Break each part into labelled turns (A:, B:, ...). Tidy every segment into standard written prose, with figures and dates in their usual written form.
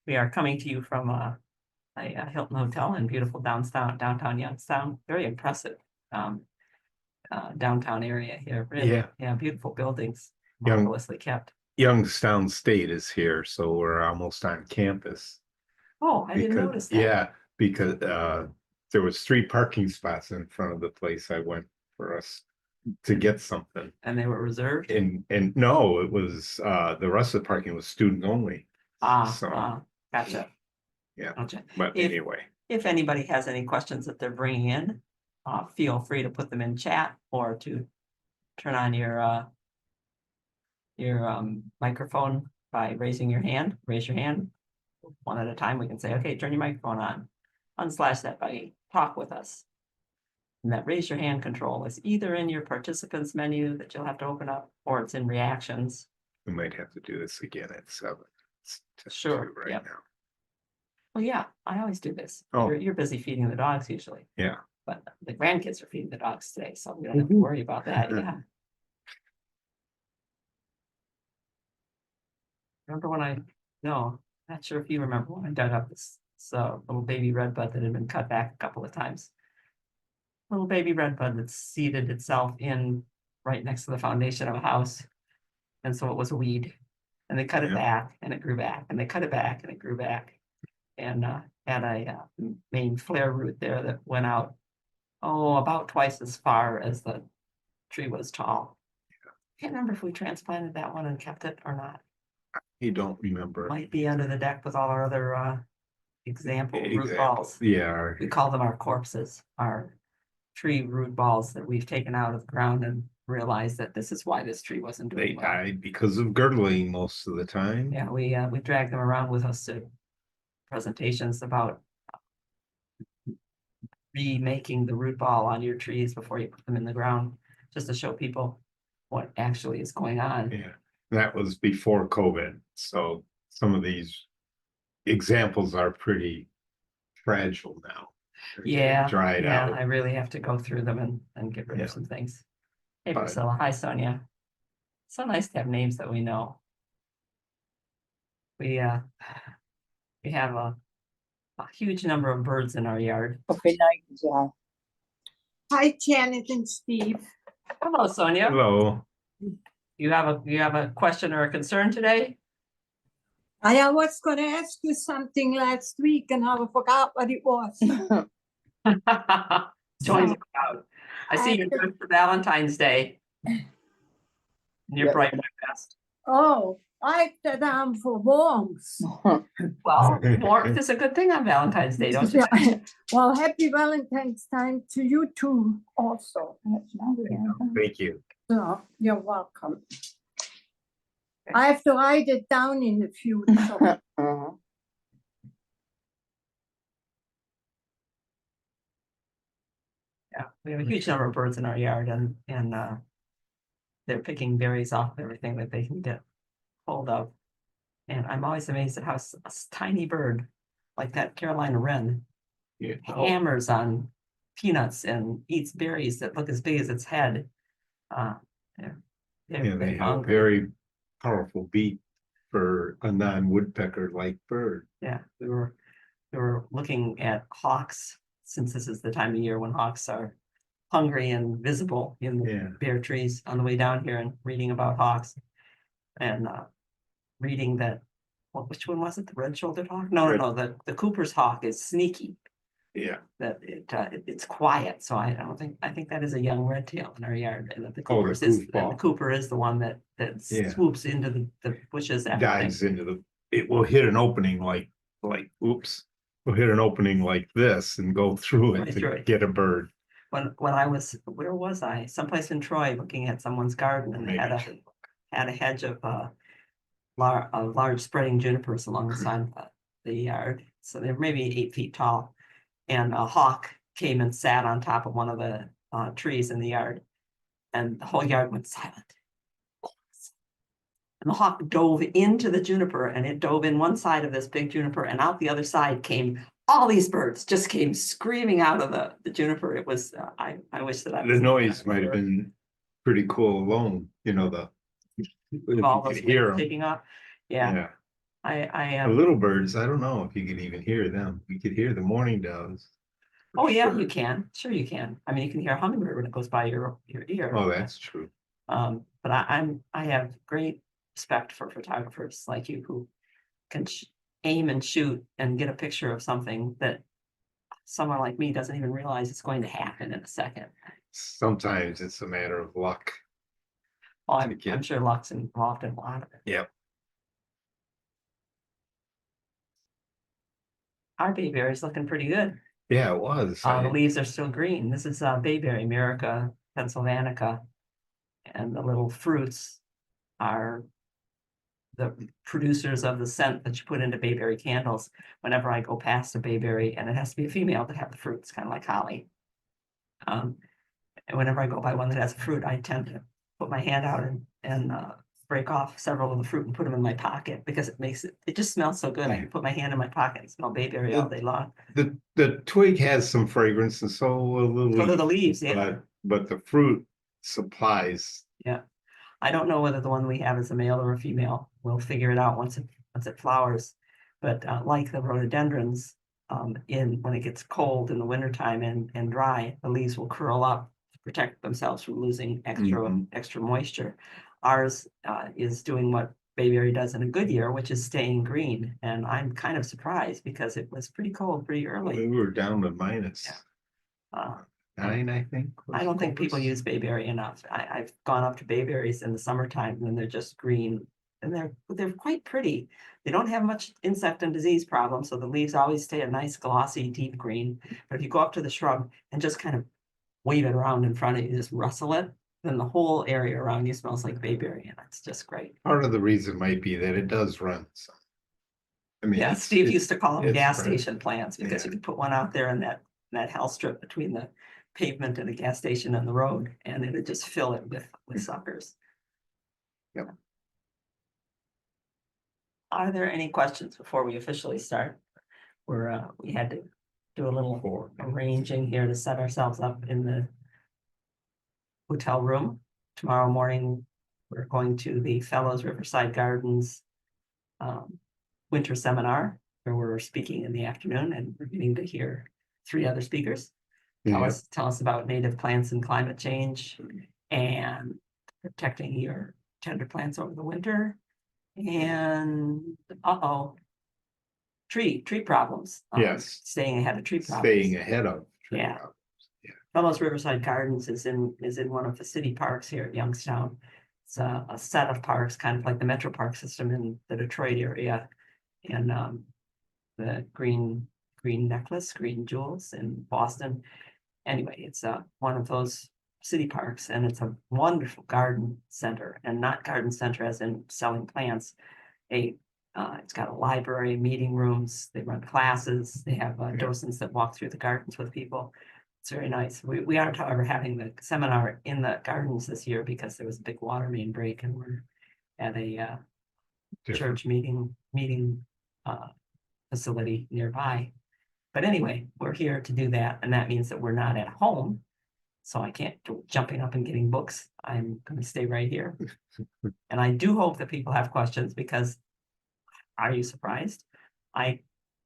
A: We are coming to you from a Hilton Hotel in beautiful downtown Youngstown. Very impressive um, downtown area here. Really,
B: Yeah.
A: beautiful buildings,
B: Young
A: marvelously kept.
B: Youngstown State is here, so we're almost on campus.
A: Oh, I didn't notice that.
B: Because there was 3 parking spots in front of the place I went for us to get something.
A: And they were reserved.
B: And no, it was the rest of the parking was student only.
A: Gotcha.
B: Yeah.
A: Gotcha.
B: But anyway,
A: If anybody has any questions that they're bringing in, feel free to put them in chat or to turn on your microphone by raising your hand. Raise your hand one at a time. We can say, okay, turn your microphone on. Unslash that by talk with us. And that raise your hand control is either in your participants menu that you'll have to open up, or it's in reactions.
B: we might have to do this again at 7. It's just
A: Sure,
B: 2 right
A: yep.
B: now.
A: Well, yeah, I always do this.
B: Oh.
A: You're busy feeding the dogs usually.
B: Yeah.
A: But the grandkids are feeding the dogs today, so we don't have to worry about that. Yeah. Remember when no, not sure if you remember when I dug up this little baby redbud that had been cut back a couple of times. Little baby redbud that seeded itself in right next to the foundation of a house. And so it was a weed. And they cut it back and it grew back, and they cut it back and it grew back. And had a main flare root there that went out, about twice as far as the tree was tall. Can't remember if we transplanted that one and kept it or not.
B: You don't remember.
A: Might be under the deck with all our other example root balls.
B: Yeah.
A: We call them our corpses, our tree root balls that we've taken out of the ground and realized that this is why this tree wasn't doing
B: They
A: well.
B: died because of girdling most of the time.
A: Yeah, we drag them around with us to presentations about remaking the root ball on your trees before you put them in the ground, just to show people what actually is going on.
B: Yeah, that was before COVID. So some of these examples are pretty fragile now.
A: Yeah,
B: Dried out.
A: I really have to go through them and get rid of some things. Hey, Priscilla. Hi, Sonia. So nice to have names that we know. We have a huge number of birds in our yard.
C: Okay, night, yeah.
D: Hi, Janet and Steve.
A: Hello, Sonia.
B: Hello.
A: You have a question or a concern today?
D: I was going to ask you something last week and I forgot what it was.
A: Join the crowd. I see you're good for Valentine's Day. You're bright and fast.
D: Oh, I said I'm for warmth.
A: Well, warmth is a good thing on Valentine's Day, don't you think?
D: Well, happy Valentine's Day to you too also.
B: Thank you.
D: So, you're welcome. I have to write it down in the future.
A: Yeah, we have a huge number of birds in our yard, and they're picking berries off of everything that they can get hold of. And I'm always amazed at how a tiny bird like that Carolina wren hammers on peanuts and eats berries that look as big as its head.
B: They have a very powerful beak for a non-woodpecker like bird.
A: Yeah, we were looking at hawks, since this is the time of year when hawks are hungry and visible in the bare trees, on the way down here, and reading about hawks, and reading that, which one was it? The red-shouldered hawk? No, the Cooper's hawk is sneaky.
B: Yeah.
A: That it's quiet. So I think that is a young red tail in our yard, and that the Cooper is the one that swoops into the bushes after
B: dives into it will hit an opening like oops. We'll hit an opening like this and go through it to get a bird.
A: When I was, where was I? Someplace in Troy, looking at someone's garden, and they had a hedge of large spreading junipers along the side of the yard. So they're maybe 8 feet tall. And a hawk came and sat on top of one of the trees in the yard, and the whole yard went silent. And the hawk dove into the juniper, and it dove in one side of this big juniper, and out the other side came all these birds, just came screaming out of the juniper. It was, I wish that
B: the noise might have been pretty cool alone,
A: all those hear them taking off. Yeah.
B: The
A: am,
B: little birds, I don't know if you could even hear them. You could hear the mourning doves. for
A: oh yeah, you
B: sure.
A: can, sure you can. I mean, you can hear a hummingbird when it goes by your ear.
B: Oh, that's true.
A: But I have great respect for photographers like you who can aim and shoot and get a picture of something that someone like me doesn't even realize it's going to happen in a second.
B: Sometimes it's a matter of luck.
A: Well,
B: To
A: I'm
B: get-
A: sure luck's involved in a lot of it.
B: Yep.
A: Our bayberry's looking pretty good.
B: Yeah, it was.
A: The leaves are still green. This is bayberry, America pennsylvanica. And the little fruits are the producers of the scent that you put into bayberry candles. Whenever I go past a bayberry, and it has to be a female to have the fruits, kind of like holly. And whenever I go by one that has fruit, I tend to put my hand out and break off several of the fruit and put them in my pocket because it just smells so good. I can put my hand in my pocket and smell bayberry all day long.
B: The twig has some fragrance, and so will the
A: So do the
B: leaf,
A: leaves, yeah.
B: but the fruit supplies.
A: Yeah. I don't know whether the one we have is a male or a female. We'll figure it out once it flowers. But like the rhododendrons, when it gets cold in the wintertime and dry, the leaves will curl up to protect themselves from losing extra moisture. Ours is doing what bayberry does in a good year, which is staying green. And I'm kind of surprised because it was pretty cold pretty early.
B: We were down to minus
A: Uh,
B: 9, I think.
A: I don't think people
B: was.
A: use bayberry enough. I've gone up to bayberries in the summertime when they're just green and they're quite pretty. They don't have much insect and disease problem, so the leaves always stay a nice glossy, deep green. But if you go up to the shrub and just kind of wave it around in front of you, just rustle it, then the whole area around you smells like bayberry, and it's just great.
B: Part of the reason might be that it does run some. I mean,
A: Yeah,
B: it's-
A: Steve
B: it's-
A: used to call them
B: it's
A: gas
B: friendly.
A: station plants because
B: Yeah.
A: you could put one out there in that hell strip between the pavement and the gas station and the road, and it would just fill it with suckers.
B: Yep.
A: Are there any questions before we officially start? We had to do a little
B: Four.
A: arranging here to set ourselves up in the hotel room. Tomorrow morning, we're going to the Fellows Riverside Gardens winter seminar, where we're speaking in the afternoon, and we're getting to hear 3 other speakers.
B: Yeah.
A: Tell us about native plants and climate change and protecting your tender plants over the winter. And tree problems.
B: Yes.
A: Staying ahead of tree problems.
B: Staying ahead of. tree
A: Yeah.
B: problems.
A: Fellows Riverside Gardens is in one of the city parks here at Youngstown. It's a set of parks, kind of like the Metro Park system in the Detroit area. And the Green Necklace, Green Jewels in Boston. Anyway, it's one of those city parks, and it's a wonderful garden center, and not garden center as in selling plants. It's got a library, meeting rooms, they run classes, they have docents that walk through the gardens with people. It's very nice. We aren't, however, having the seminar in the gardens this year because there was a big water main break, and we're at a church meeting facility nearby. But anyway, we're here to do that, and that means that we're not at home. So I can't do jumping up and getting books. I'm going to stay right here. And I do hope that people have questions, because are you surprised? I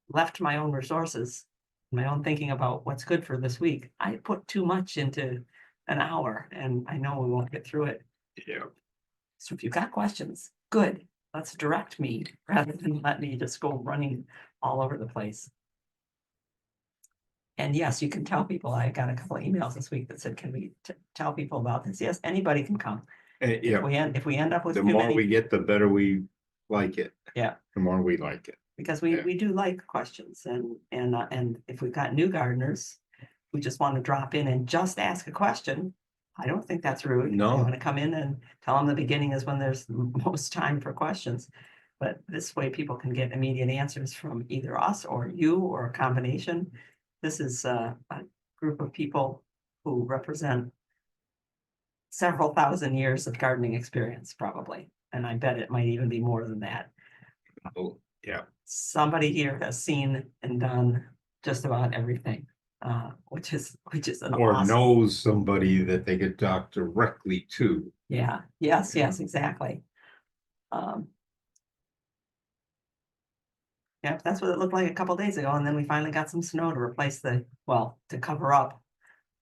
A: left my own resources, my own thinking about what's good for this week. I put too much into an hour, and I know we won't get through it.
B: Yeah.
A: So if you've got questions, good. Let's direct me rather than let me just go running all over the place. And yes, you can tell people. I got a couple of emails this week that said, can we tell people about this? Yes, anybody can come.
B: Yeah.
A: If we end up with
B: The
A: too
B: more
A: many,
B: we get, the better we like it.
A: Yeah.
B: The more we like it.
A: because
B: Yeah.
A: we do like questions, and if we've got new gardeners who just want to drop in and just ask a question, I don't think that's rude.
B: No.
A: You want to come in and tell them the beginning is when there's most time for questions. But this way people can get immediate answers from either us or you, or a combination. This is a group of people who represent several thousand years of gardening experience, probably. And I bet it might even be more than that.
B: Oh, yeah.
A: Somebody here has seen and done just about everything, which is an
B: Or
A: awesome.
B: knows somebody that they could talk directly to.
A: Yeah, yes, exactly. Yep, that's what it looked like a couple days ago, and then we finally got some snow to replace to cover up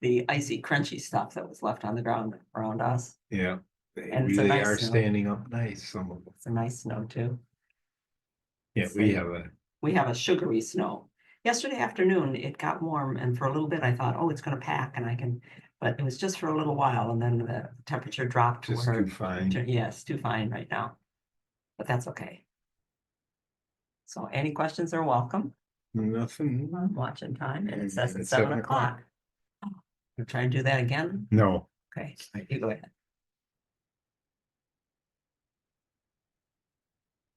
A: the icy, crunchy stuff that was left on the ground around us.
B: Yeah, they
A: And it's a
B: really
A: nice
B: are
A: snow.
B: standing up nice, some of them.
A: It's a nice snow too.
B: Yeah,
A: We have a sugary snow. Yesterday afternoon, it got warm, and for a little bit I thought, oh, it's gonna pack and I can, but it was just for a little while, and then the temperature dropped to
B: just
A: where.
B: too fine.
A: Yes, too fine right now. But that's okay. So any questions are welcome.
B: Nothing.
A: I'm watching time, and it says
B: It's
A: it's 7
B: 7 o'clock.
A: o'clock. We'll try and do that again.
B: No,
A: Okay, you go ahead.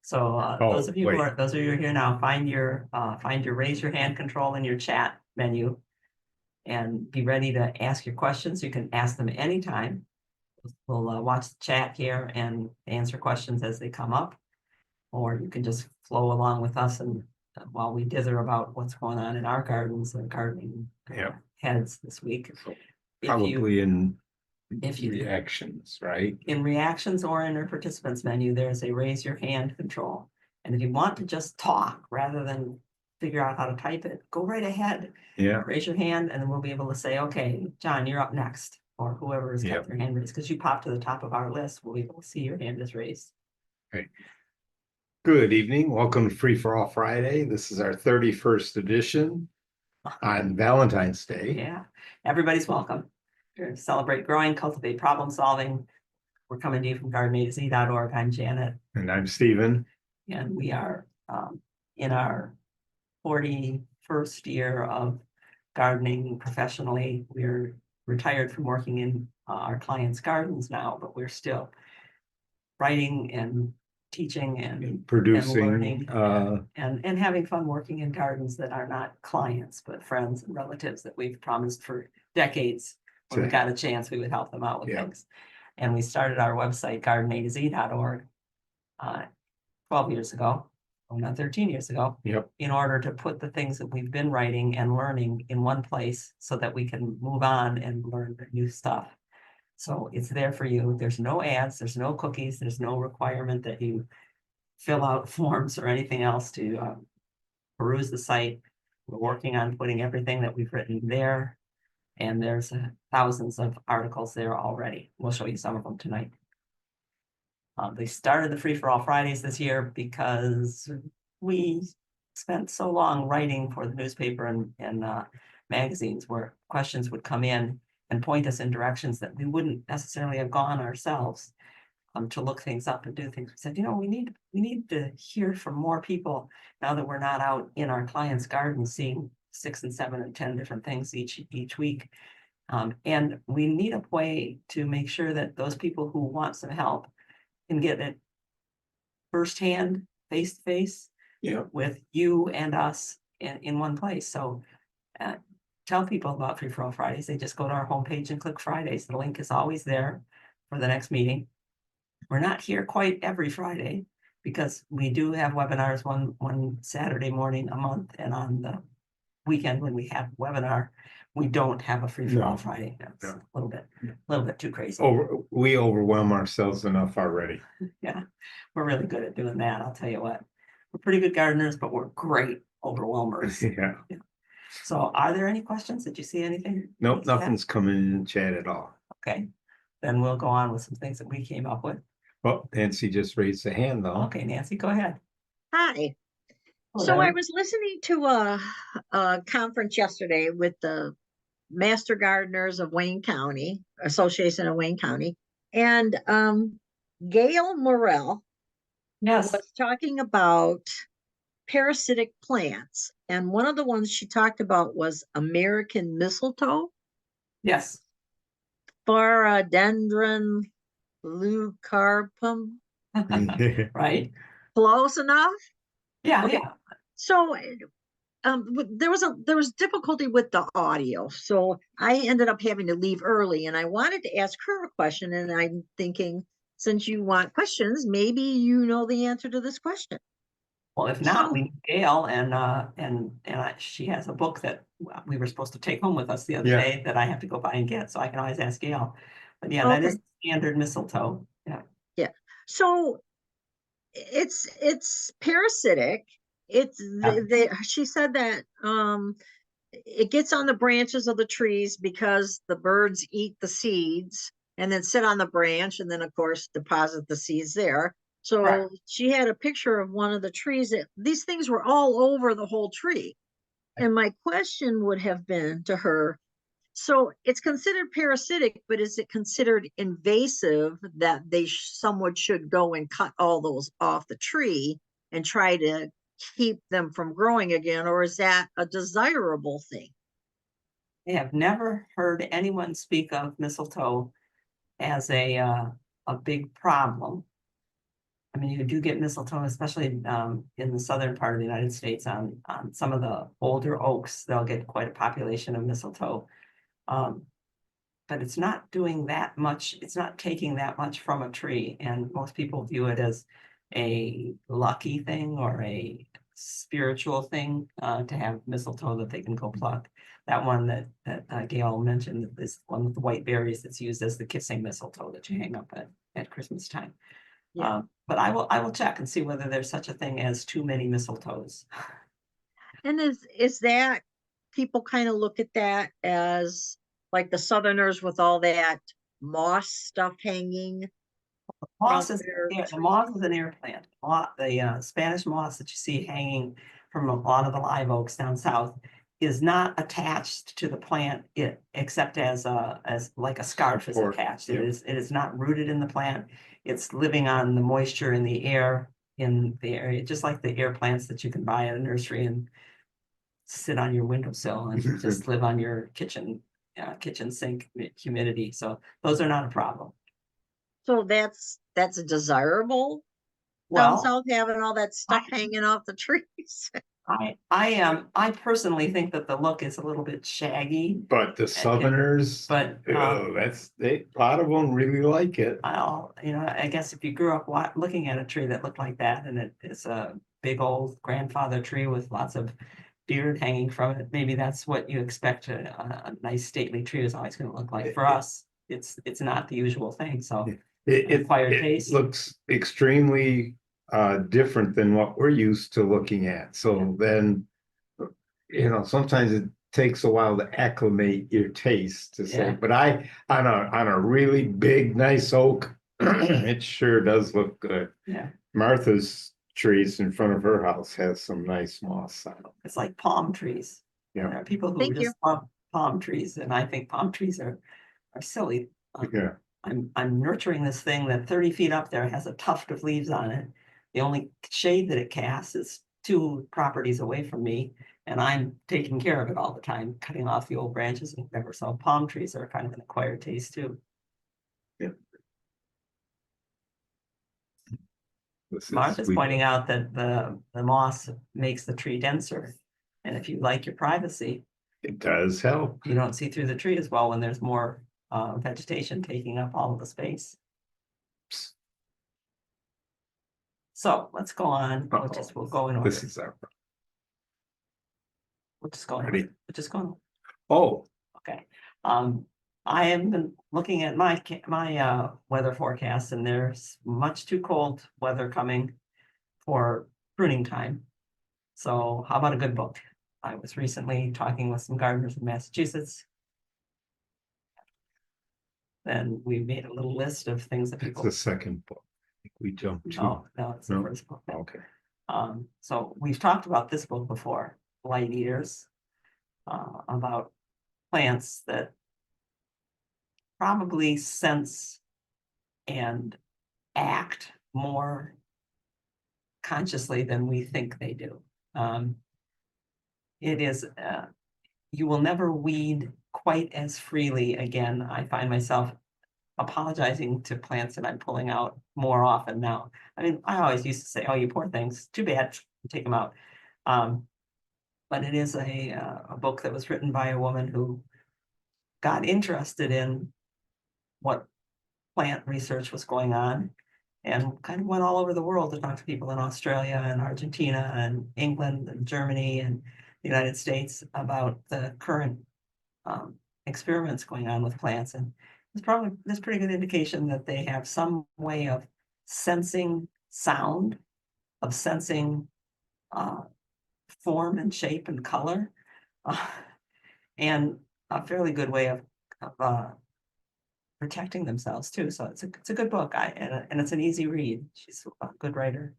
A: So those
B: Oh,
A: of you who
B: wait.
A: those of you who are here now, find your raise your hand control in your chat menu. And be ready to ask your questions. You can ask them anytime. We'll watch the chat here and answer questions as they come up. Or you can just flow along with us and while we dither about what's going on in our gardens and gardening
B: Yep.
A: heads this week.
B: Probably in
A: if you-
B: reactions, right?
A: In reactions or in our participants menu, there's a raise your hand control. And if you want to just talk rather than figure out how to type it, go right ahead.
B: Yeah,
A: Raise your hand and then we'll be able to say, okay, John, you're up next. Or whoever has
B: Yep.
A: kept their hand raised, because you popped to the top of our list, we'll be able to see your hand is raised.
B: good evening. Welcome to Free for All Friday. This is our 31st edition on Valentine's Day.
A: Yeah, everybody's welcome. To celebrate growing, cultivate problem solving. We're coming to you from gardenatz.org. I'm Janet,
B: And I'm Stephen.
A: and we are in our 41st year of gardening professionally. We're retired from working in our clients' gardens now, but we're still writing and teaching and
B: Producing,
A: learning and having fun working in gardens that are not clients, but friends and relatives that we've promised for decades. When we got a chance, we would help them out with
B: Yeah.
A: things. And we started our website, gardenatz.org, 12 years ago, or not 13 years ago,
B: Yep.
A: in order to put the things that we've been writing and learning in one place so that we can move on and learn new stuff. So it's there for you. There's no ads, there's no cookies, there's no requirement that you fill out forms or anything else to peruse the site. We're working on putting everything that we've written there. And there's thousands of articles there already. We'll show you some of them tonight. They started the Free for All Fridays this year because we spent so long writing for the newspaper and magazines where questions would come in and point us in directions that we wouldn't necessarily have gone ourselves to look things up and do things. We said, we need to hear from more people now that we're not out in our clients' gardens seeing 6 and 7 and 10 different things each week. And we need a way to make sure that those people who want some help can get it firsthand, face to face, with you and us in one place. So tell people about Free for All Fridays. They just go to our homepage and click Fridays. The link is always there for the next meeting. We're not here quite every Friday because we do have webinars one Saturday morning a month, and on the weekend when we have a webinar, we don't have a Free for All Friday. That's a little bit too crazy.
B: We overwhelm ourselves enough already.
A: Yeah, we're really good at doing that. I'll tell you what. We're pretty good gardeners, but we're great overwhelmers.
B: Yeah.
A: So are there any questions? Did you see anything?
B: Nope, nothing's coming in the chat at all.
A: Okay, then we'll go on with some things that we came up with.
B: Well, Nancy just raised a hand though.
A: Okay, Nancy, go ahead.
C: Hi. So I was listening to a conference yesterday with the Master Gardeners of Wayne County, Association of Wayne County, and Gail Morrell
A: Yes.
C: was talking about parasitic plants. And one of the ones she talked about was American mistletoe.
A: Yes.
C: Pharadendron leucarpum.
A: Right.
C: Close enough?
A: Yeah,
C: Okay.
A: yeah.
C: So there was difficulty with the audio, so I ended up having to leave early, and I wanted to ask her a question, and I'm thinking, since you want questions, maybe you know the answer to this question.
A: Well, if not, we need Gail, and she has a book that we were supposed to take home with us the other day that I have to go by and get, so I can always ask Gail. But yeah, that is standard mistletoe. Yeah.
C: Yeah. So it's parasitic, It's,
A: Yeah.
C: she said that, it gets on the branches of the trees because the birds eat the seeds and then sit on the branch and then of course deposit the seeds there. So
A: Correct.
C: she had a picture of one of the trees that these things were all over the whole tree. And my question would have been to her, so it's considered parasitic, but is it considered invasive that someone should go and cut all those off the tree and try to keep them from growing again, or is that a desirable thing?
A: I have never heard anyone speak of mistletoe as a big problem. I mean, you do get mistletoe, especially in the southern part of the United States on some of the older oaks, they'll get quite a population of mistletoe. But it's not doing that much, it's not taking that much from a tree, and most people view it as a lucky thing or a spiritual thing to have mistletoe that they can go pluck. That one that Gail mentioned, this one with the white berries that's used as the kissing mistletoe that you hang up at Christmas time.
C: Yeah.
A: But I will check and see whether there's such a thing as too many mistletoes.
C: And is that, people kind of look at that as like the Southerners with all that moss stuff hanging from
A: Moss is,
C: their
A: yeah, the
C: tree?
A: moss is an air plant. The Spanish moss that you see hanging from a lot of the live oaks down south is not attached to the plant, except as like a scarf is
B: Support,
A: attached.
B: yeah.
A: It is not rooted in the plant. It's living on the moisture in the air in the area, just like the air plants that you can buy at a nursery and sit on your windowsill and just live on your kitchen sink humidity. So those are not a problem.
C: So that's desirable down
A: Well,
C: south, having all that stuff hanging off the trees.
A: I personally think that the look is a little bit shaggy,
B: But the Southerners,
A: but
B: oh, a lot of them really like it.
A: I guess if you grew up looking at a tree that looked like that and it is a big old grandfather tree with lots of beard hanging from it, maybe that's what you expect a nice stately tree is always going to look like. For us, it's not the usual thing. So acquired taste.
B: Looks extremely different than what we're used to looking at. So then, sometimes it takes a while to acclimate your taste to say,
A: Yeah.
B: but on a really big, nice oak, it sure does look good.
A: Yeah,
B: Martha's trees in front of her house has some nice moss on them.
A: it's like palm trees.
B: Yeah.
A: There are people who
C: Thank you.
A: just love palm trees, and I think palm trees are silly.
B: Yeah.
A: I'm nurturing this thing that 30 feet up there has a tuft of leaves on it. The only shade that it casts is 2 properties away from me, and I'm taking care of it all the time, cutting off the old branches and whatever. So palm trees are kind of an acquired taste too. Martha's pointing out that the moss makes the tree denser, and if you like your privacy,
B: It does help.
A: you don't see through the tree as well when there's more vegetation taking up all of the space. So let's go on. We'll go in order.
B: This is our.
A: We'll just go in
B: Ready?
A: order. We'll just go in.
B: Oh,
A: Okay. I have been looking at my weather forecast, and there's much too cold weather coming for pruning time. So how about a good book? I was recently talking with some gardeners in Massachusetts. Then we made a little list of things that
B: it's
A: people.
B: the second book. I think we jumped to.
A: No, it's the
B: No?
A: first book.
B: Okay.
A: So we've talked about this book before, Light Eaters, about plants that probably sense and act more consciously than we think they do. It is, you will never weed quite as freely again. I find myself apologizing to plants that I'm pulling out more often now. I mean, I always used to say, oh, you poor things, too bad, take them out. But it is a book that was written by a woman who got interested in what plant research was going on and kind of went all over the world to talk to people in Australia and Argentina and England and Germany and the United States about the current experiments going on with plants. And there's pretty good indication that they have some way of sensing sound, of sensing form and shape and color. And a fairly good way of protecting themselves too. So it's a good book. And it's an easy read. She's a good writer.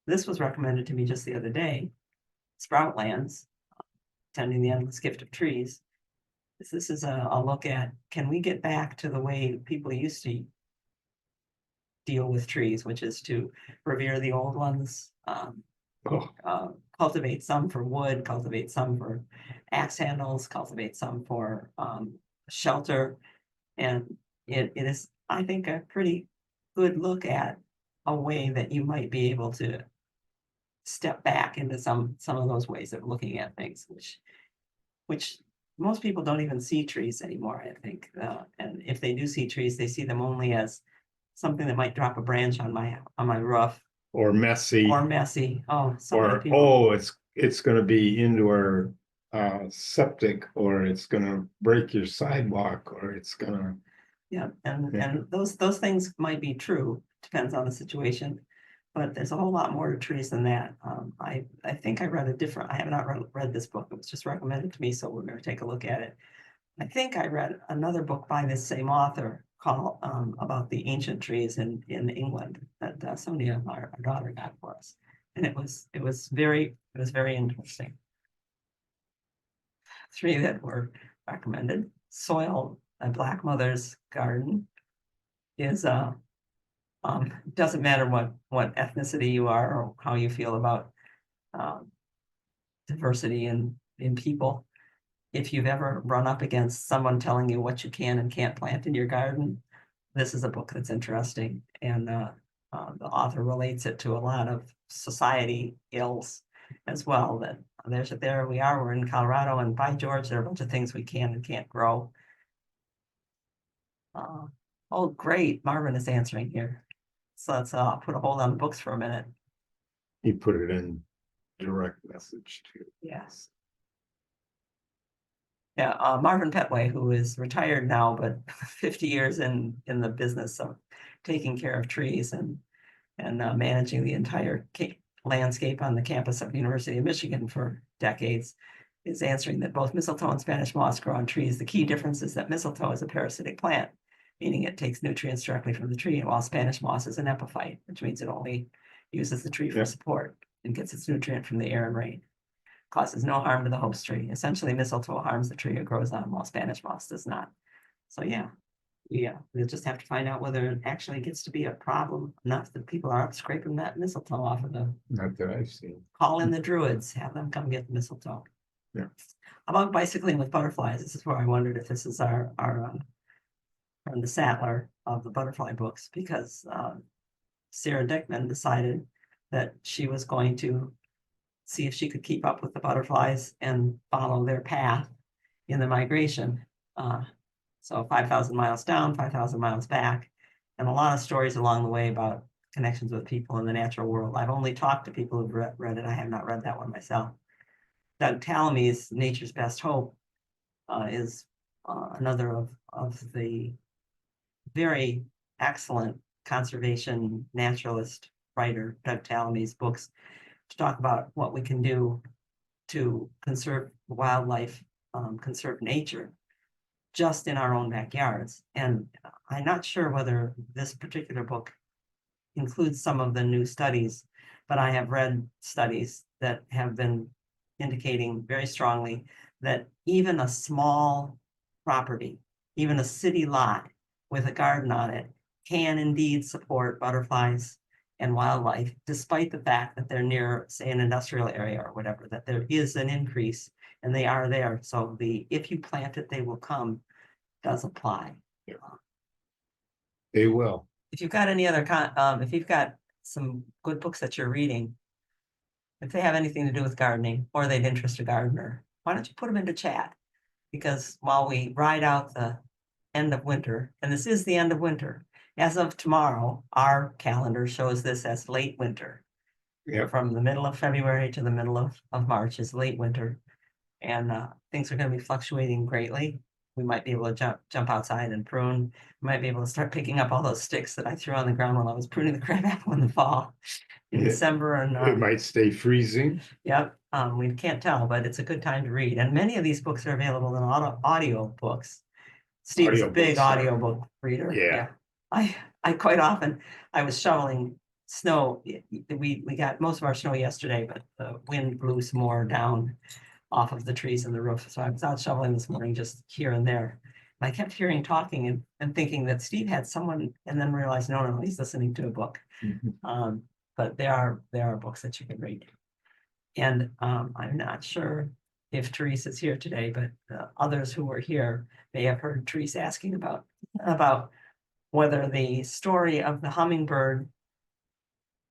A: This was recommended to me just the other day. Sproutlands, Tending the Endless Gift of Trees. This is a look at, can we get back to the way people used to deal with trees, which is to revere the old ones, cultivate some for wood, cultivate some for axe handles, cultivate some for shelter. And it is, I think, a pretty good look at a way that you might be able to step back into some of those ways of looking at things, which most people don't even see trees anymore, I think. And if they do see trees, they see them only as something that might drop a branch on my roof.
B: Or messy.
A: Or messy. Oh, so many
B: Or,
A: people.
B: oh, it's gonna be into our septic, or it's gonna break your sidewalk, or it's gonna.
A: Yeah, and
B: Yeah.
A: and those things might be true, depends on the situation. But there's a whole lot more to trees than that. I think I read a different, I have not read this book. It was just recommended to me, so we're going to take a look at it. I think I read another book by this same author called about the ancient trees in England that Sonia, our daughter, got for us, and it was very interesting. 3 that were recommended. Soil, a Black Mother's Garden, is doesn't matter what ethnicity you are or how you feel about diversity in people. If you've ever run up against someone telling you what you can and can't plant in your garden, this is a book that's interesting. And the author relates it to a lot of society ills as well. That there we are, we're in Colorado, and by George, there are a bunch of things we can and can't grow. Oh, great, Marvin is answering here. So let's put a hold on the books for a minute.
B: He put it in direct message too.
A: Yes. Yeah, Marvin Petway, who is retired now, but 50 years in the business of taking care of trees and managing the entire landscape on the campus of University of Michigan for decades, is answering that both mistletoe and Spanish moss grow on trees. The key difference is that mistletoe is a parasitic plant, meaning it takes nutrients directly from the tree, while Spanish moss is an epiphyte, which means it only uses the tree for support and gets its nutrient from the air and rain. Causes no harm to the host tree. Essentially, mistletoe harms the tree it grows on, while Spanish moss does not. So yeah, we'll just have to find out whether it actually gets to be a problem enough that people are up scraping that mistletoe off of them.
B: Not that I've seen.
A: Call in the druids, have them come get the mistletoe.
B: Yeah.
A: About bicycling with butterflies, this is where I wondered if this is our friend the Sattler of the butterfly books, because Sarah Dickman decided that she was going to see if she could keep up with the butterflies and follow their path in the migration. So 5,000 miles down, 5,000 miles back, and a lot of stories along the way about connections with people in the natural world. I've only talked to people who've read it. I have not read that one myself. Doug Tallamy's Nature's Best Hope is another of the very excellent conservation naturalist writer, Doug Tallamy's books, to talk about what we can do to conserve wildlife, conserve nature, just in our own backyards. And I'm not sure whether this particular book includes some of the new studies, but I have read studies that have been indicating very strongly that even a small property, even a city lot with a garden on it, can indeed support butterflies and wildlife, despite the fact that they're near, say, an industrial area or whatever, that there is an increase and they are there. So if you plant it, they will come does apply.
B: Yeah. They will.
A: If you've got any other, if you've got some good books that you're reading, if they have anything to do with gardening or they'd interest a gardener, why don't you put them into chat? Because while we ride out the end of winter, and this is the end of winter, as of tomorrow, our calendar shows this as late winter.
B: Yeah.
A: From the middle of February to the middle of March is late winter. And things are going to be fluctuating greatly. we might be able to jump outside and prune. We might be able to start picking up all those sticks that I threw on the ground while I was pruning the crabapple in the fall, in
B: Yeah.
A: December, and
B: It might stay freezing.
A: yep, we can't tell, but it's a good time to read, and many of these books are available in audio books. Steve's a big
B: Audiobooks are-
A: audiobook reader.
B: Yeah.
A: I quite often, I was shoveling snow. We got most of our snow yesterday, but the wind blew some more down off of the trees and the roof. So I was out shoveling this morning, just here and there. And I kept hearing talking and thinking that Steve had someone, and then realized, no, he's listening to a book. But there are books that you can read. And I'm not sure if Teresa's here today, but others who were here may have heard Teresa asking about whether the story of the hummingbird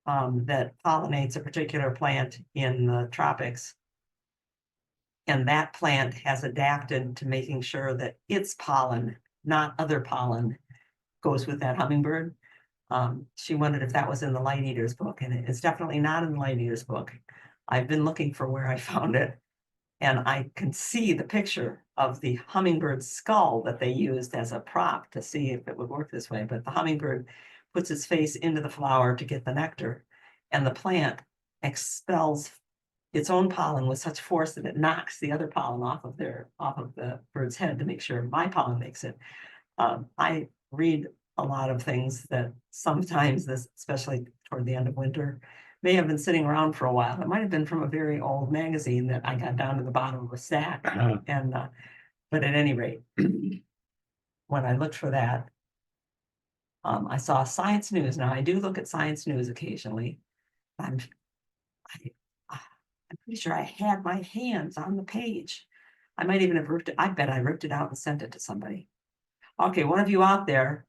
A: that pollinates a particular plant in the tropics, and that plant has adapted to making sure that its pollen, not other pollen, goes with that hummingbird. She wondered if that was in the Light Eaters book, and it's definitely not in the Light Eaters book. I've been looking for where I found it, and I can see the picture of the hummingbird skull that they used as a prop to see if it would work this way. But the hummingbird puts its face into the flower to get the nectar, and the plant expels its own pollen with such force that it knocks the other pollen off of the bird's head to make sure my pollen makes it. I read a lot of things that sometimes this, especially toward the end of winter, may have been sitting around for a while. It might have been from a very old magazine that I got down to the bottom of a stack. And but at any rate, when I looked for that, I saw Science News. Now I do look at Science News occasionally. I'm pretty sure I had my hands on the page. I might even have ripped it. I bet I ripped it out and sent it to somebody. Okay, one of you out there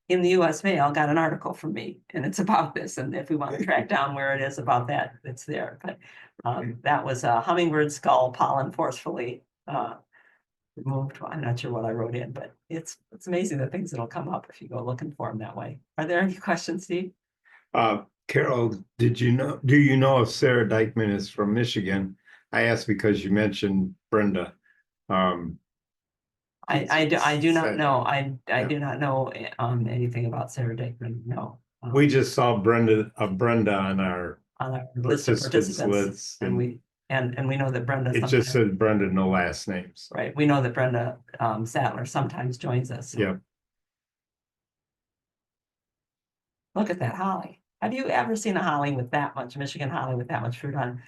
A: in the US mail got an article from me, and it's about this. And if we want to track down where it is about that, it's there. But that was a hummingbird skull, pollen forcefully removed. I'm not sure what I wrote in, but it's amazing the things that'll come up if you go looking for them that way. Are there any questions, Steve?
B: Carol, do you know if Sarah Dykman is from Michigan? I asked because you mentioned Brenda.
A: I do not know. I
B: Yeah.
A: do not know anything about Sarah Dickman. No.
B: We just saw Brenda on our
A: On our list of participants,
B: lists,
A: and we know that Brenda.
B: it just said Brenda, no last names.
A: Right. We know that Brenda Sattler sometimes joins us. So.
B: Yeah.
A: Look at that holly. Have you ever seen a holly with that much Michigan holly with that much fruit on?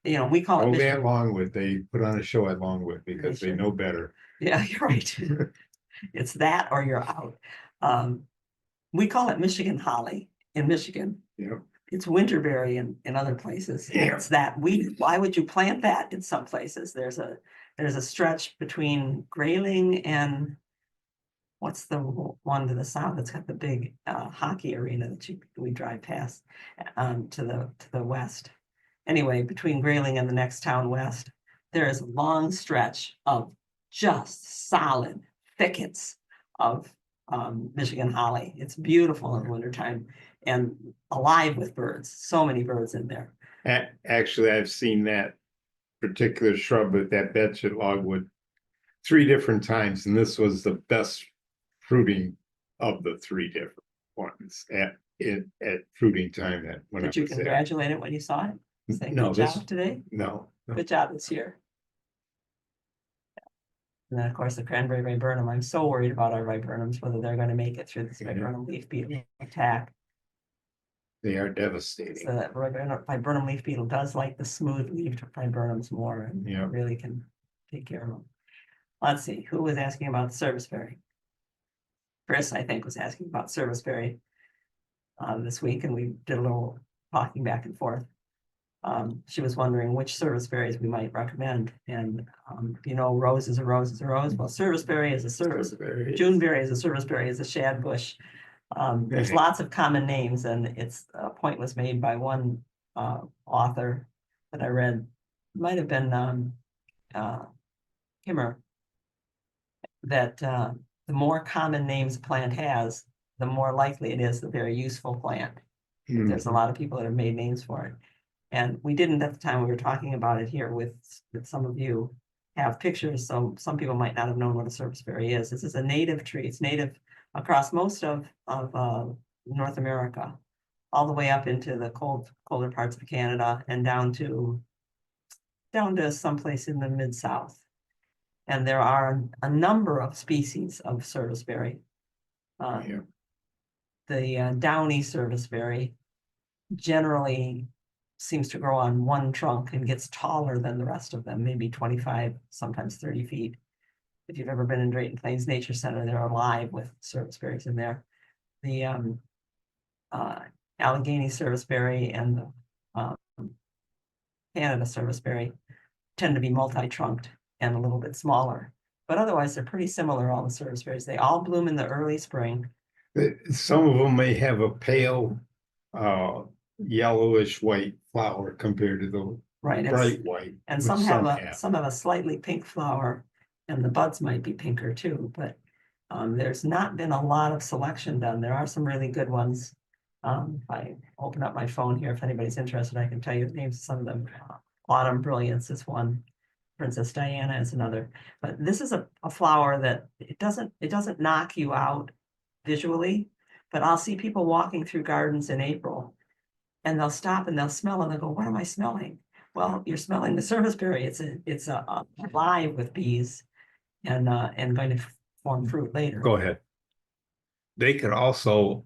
A: You know, we call it.
B: Only
A: Michigan.
B: at Longwood, they put on a show at Longwood because they
A: Sure.
B: know better.
A: Yeah, you're right. It's that or you're out. We call it Michigan holly in Michigan.
B: Yeah.
A: It's winterberry in other places.
B: Yeah.
A: It's that why would you plant that in some places? There's a stretch between Grayling and what's the one to the south that's got the big hockey arena that we drive past to the west. Anyway, between Grayling and the next town west, there is a long stretch of just solid thickets of Michigan holly. It's beautiful in the wintertime and alive with birds. So many birds in there.
B: Actually, I've seen that particular shrub with that bench at Longwood 3 different times, and this was the best fruiting of the 3 different ones at fruiting time.
A: Did you congratulate it when you saw it? Say,
B: No,
A: good job today.
B: No.
A: Good job this year. And then, of course, the cranberry viburnum. I'm so worried about our viburnums, whether they're going to make it through this viburnum leaf beetle attack.
B: They are devastating.
A: So that viburnum leaf beetle does like the smooth-leaved viburnums more, and really can take care of them. Let's see, who was asking about serviceberry? Chris, I think, was asking about serviceberry this week, and we did a little talking back and forth. She was wondering which serviceberries we might recommend, and rose is a rose is a rose. Well, serviceberry is a service. Juneberry is a serviceberry, is a shad bush. There's lots of common names, and a point was made by one author that I read, might have been Kimmer, that the more common names a plant has, the more likely it is that they're a useful plant. There's a lot of people that have made names for it. And we didn't at the time we were talking about it here with some of you have pictures, so some people might not have known what a serviceberry is. This is a native tree. It's native across most of North America, all the way up into the colder parts of Canada and down to someplace in the mid-south. And there are a number of species of serviceberry.
B: Yeah.
A: The downy serviceberry generally seems to grow on one trunk and gets taller than the rest of them, maybe 25, sometimes 30 feet. If you've ever been in Drayton Plains Nature Center, they're alive with serviceberries in there. The Allegheny serviceberry and the Canada serviceberry tend to be multi-trunked and a little bit smaller. But otherwise, they're pretty similar, all the serviceberries. They all bloom in the early spring.
B: Some of them may have a pale yellowish white flower compared to the
A: Right,
B: bright white.
A: and
B: which
A: some have a slightly pink flower, and the buds might be pinker too, but there's not been a lot of selection done. There are some really good ones. If I open up my phone here, if anybody's interested, I can tell you the names of some of them. Autumn Brilliance is one, Princess Diana is another. But this is a flower that it doesn't knock you out visually, but I'll see people walking through gardens in April, and they'll stop and they'll smell and they'll go, "What am I smelling?" Well, you're smelling the serviceberry. It's alive with bees and going to form fruit later.
B: Go ahead. They could also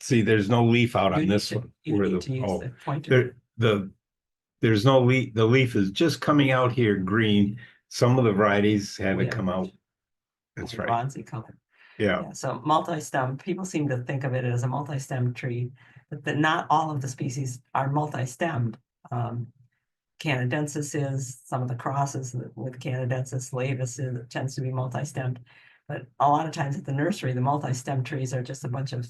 B: see there's no leaf out on this one.
A: You
B: Where
A: need to use
B: oh,
A: the pointer.
B: there's no leaf. The leaf is just coming out here green. Some of the varieties have
A: Oh,
B: it
A: yeah.
B: come out. That's right.
A: Bronzy color.
B: Yeah.
A: Yeah, so multi-stem, people seem to think of it as a multi-stem tree, but not all of the species are multi-stemmed. Canadensis is, some of the crosses with Canadensis, laevis tends to be multi-stemmed. But a lot of times at the nursery, the multi-stem trees are just a bunch of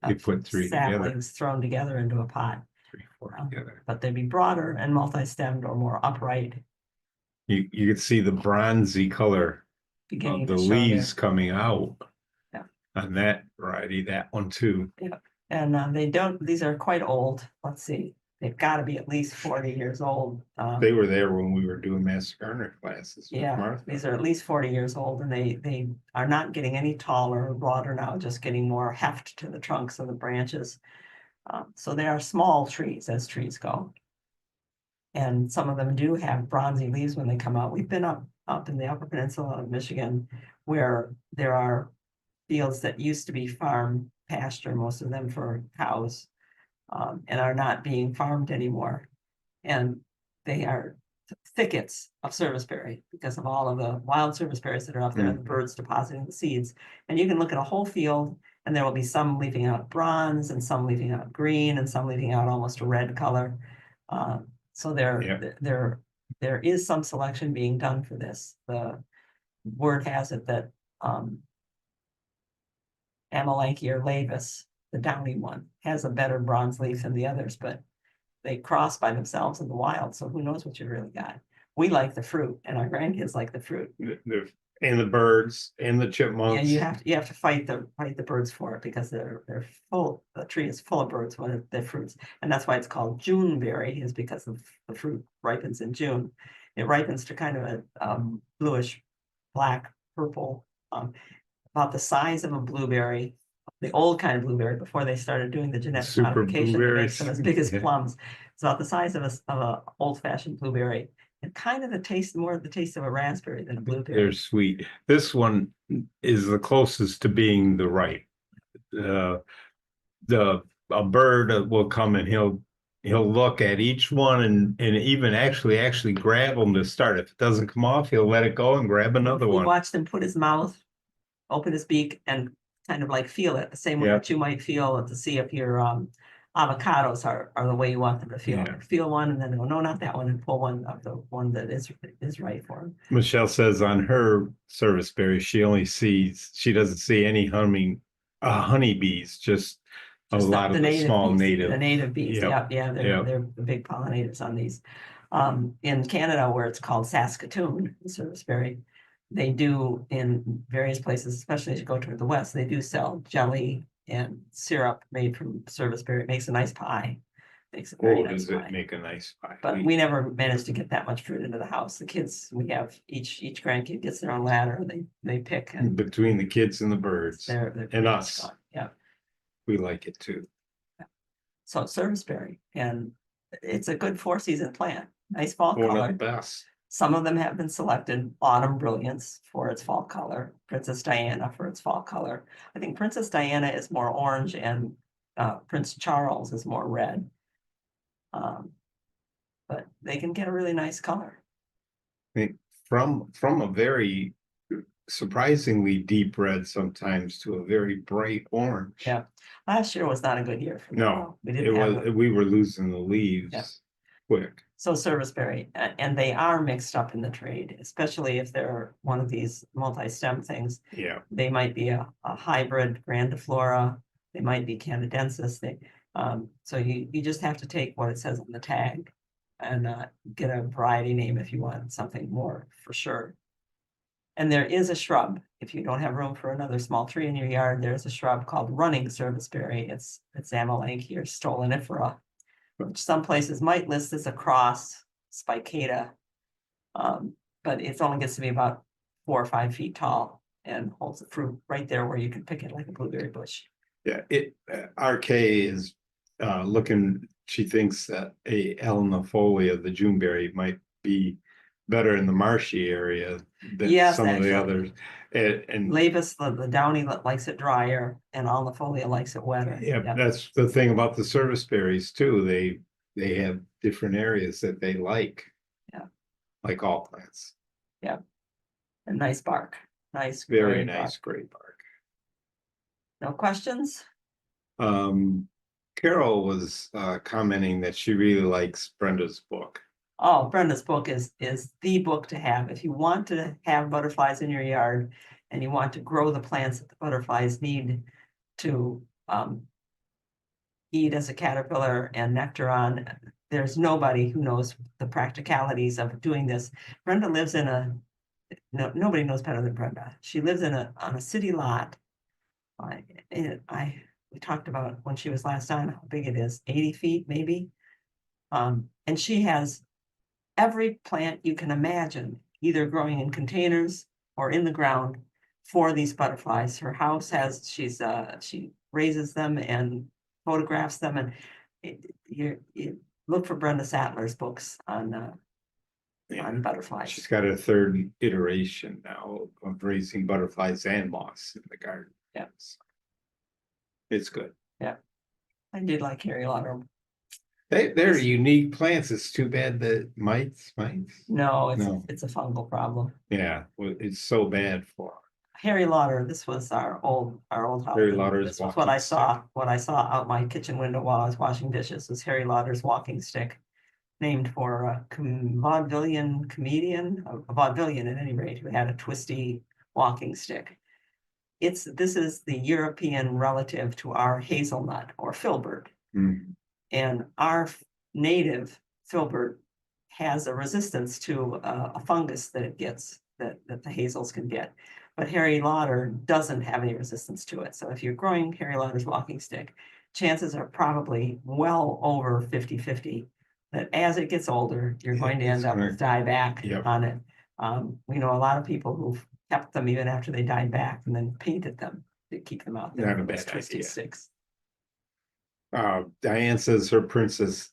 B: You put three together.
A: saplings thrown together into a pot.
B: 3, 4 together.
A: But they'd be broader and multi-stemmed or more upright,
B: You can see the bronzy color
A: beginning
B: of the
A: to show there.
B: leaves coming out.
A: Yeah.
B: On that variety, that one too.
A: And these are quite old. Let's see, they've got to be at least 40 years old.
B: They were there when we were doing Master Gardener classes. with
A: Yeah,
B: Martha.
A: these are at least 40 years old, and they are not getting any taller or broader now, just getting more heft to the trunks of the branches. So they are small trees as trees go. And some of them do have bronzy leaves when they come out. We've been up in the Upper Peninsula of Michigan, where there are fields that used to be farm pasture, most of them for cows, and are not being farmed anymore. And they are thickets of serviceberry because of all of the wild serviceberries that are up there and the birds depositing the seeds. And you can look at a whole field and there will be some leaving out bronze and some leaving out green and some leaving out almost a red color. So there is some selection being done for this. The word has it that Amelanchier or laevis, the downy one, has a better bronze leaf than the others, but they cross by themselves in the wild, so who knows what you really got. We like the fruit, and our grandkids like the fruit.
B: And the birds and the chipmunks.
A: Yeah, you have to fight the birds for it because they're full. The tree is full of birds when they're fruits, and that's why it's called Juneberry, is because of the fruit ripens in June. It ripens to kind of a bluish, black, purple, about the size of a blueberry, the old kind of blueberry before they started doing the genetic
B: Super
A: modification that makes them as big as
B: Yeah.
A: plums. It's about the size of a old-fashioned blueberry, and kind of the taste of a raspberry than a blueberry.
B: They're sweet. This one is the closest to being the right. A bird will come and he'll look at each one and even actually grab them to start. If it doesn't come off, he'll let it go and grab another
A: We
B: one.
A: watched him put his mouth, open his beak, and kind of like feel it, the same way
B: Yeah.
A: that you might feel to see if your avocados are the way you want them to feel.
B: Yeah.
A: Feel one and then go, no, not that one, and pull one of the one that is right for him.
B: Michelle says on her serviceberry, she doesn't see any honeybees, just a
A: Just
B: lot of the small
A: bees,
B: native.
A: The native bees,
B: Yep.
A: yeah, they're the big pollinators on these. In Canada, where it's called Saskatoon, the serviceberry, they do in various places, especially as you go toward the west, they do sell jelly and syrup made from serviceberry. It makes a nice pie. makes a very
B: Oh,
A: nice
B: does it
A: pie.
B: make a nice pie?
A: But we never managed to get that much fruit into the house. The kids, we have, each grandkid gets their own ladder, they pick and
B: Between the kids and the birds
A: they're
B: and
A: pretty much
B: us,
A: gone. Yeah,
B: we like it too.
A: so serviceberry, and it's a good 4-season plant, nice fall
B: One of the
A: color.
B: best.
A: Some of them have been selected Autumn Brilliance for its fall color, Princess Diana for its fall color. I think Princess Diana is more orange and Prince Charles is more red. But they can get a really nice color.
B: I think from a very surprisingly deep red sometimes to a very bright orange.
A: Yeah. Last year was not a good year for them.
B: No,
A: We
B: it
A: didn't have
B: was, we were losing the leaves quick.
A: so serviceberry, and they are mixed up in the trade, especially if they're one of these multi-stem things.
B: Yeah,
A: They might be a hybrid grandiflora, they might be canadensis. So you just have to take what it says on the tag and get a variety name if you want something more for sure. And there is a shrub, if you don't have room for another small tree in your yard, there's a shrub called running serviceberry. It's Amelanchier or stolonifera, which some places might list as a cross spicata. But it only gets to be about 4 or 5 feet tall and holds the fruit right there where you can pick it like a blueberry bush.
B: yeah, RK is looking, she thinks that a elenifolia, the Juneberry, might be better in the marshy area than
A: Yes,
B: some of the
A: actually.
B: others. And
A: Lavis, the downy likes it drier, and alnifolia likes it wetter.
B: yeah, that's the thing about the serviceberries too. They have different areas that they like.
A: Yeah.
B: Like all plants.
A: And nice bark, nice.
B: Very
A: gray
B: nice,
A: bark.
B: great bark.
A: No questions?
B: Carol was commenting that she really likes Brenda's book.
A: Oh, Brenda's book is the book to have. If you want to have butterflies in your yard and you want to grow the plants that the butterflies need to eat as a caterpillar and nectar on, there's nobody who knows the practicalities of doing this. Brenda lives in nobody knows better than Brenda. She lives on a city lot. We talked about when she was last on how big it is, 80 feet maybe. And she has every plant you can imagine, either growing in containers or in the ground for these butterflies. Her house has, she raises them and photographs them, and you look for Brenda Sattler's books on butterflies.
B: She's got a third iteration now of raising butterflies and moths in the garden.
A: Yeah.
B: It's good.
A: Yeah. I did like Harry Lauder.
B: They're unique plants. It's too bad that mites.
A: No,
B: No.
A: it's a fungal problem.
B: Yeah, well, it's so bad for
A: Harry Lauder, this was our old house.
B: Harry Lauder's
A: This was
B: walking
A: what I saw out my kitchen window while I was washing dishes was Harry Lauder's walking stick, named for a vaudevillian comedian, a vaudevillian at any rate, who had a twisty walking stick. This is the European relative to our hazelnut or filbert.
B: Mhm.
A: And our native filbert has a resistance to a fungus that it gets, that the hazels can get. But Harry Lauder doesn't have any resistance to it. So if you're growing Harry Lauder's walking stick, chances are probably well over 50-50 that as it gets older, you're going to end up with dieback on it. We know a lot of people who've kept them even after they died back and then painted them to keep them out there.
B: Not a
A: with those
B: bad
A: twisted
B: idea.
A: sticks.
B: Diane says her Princess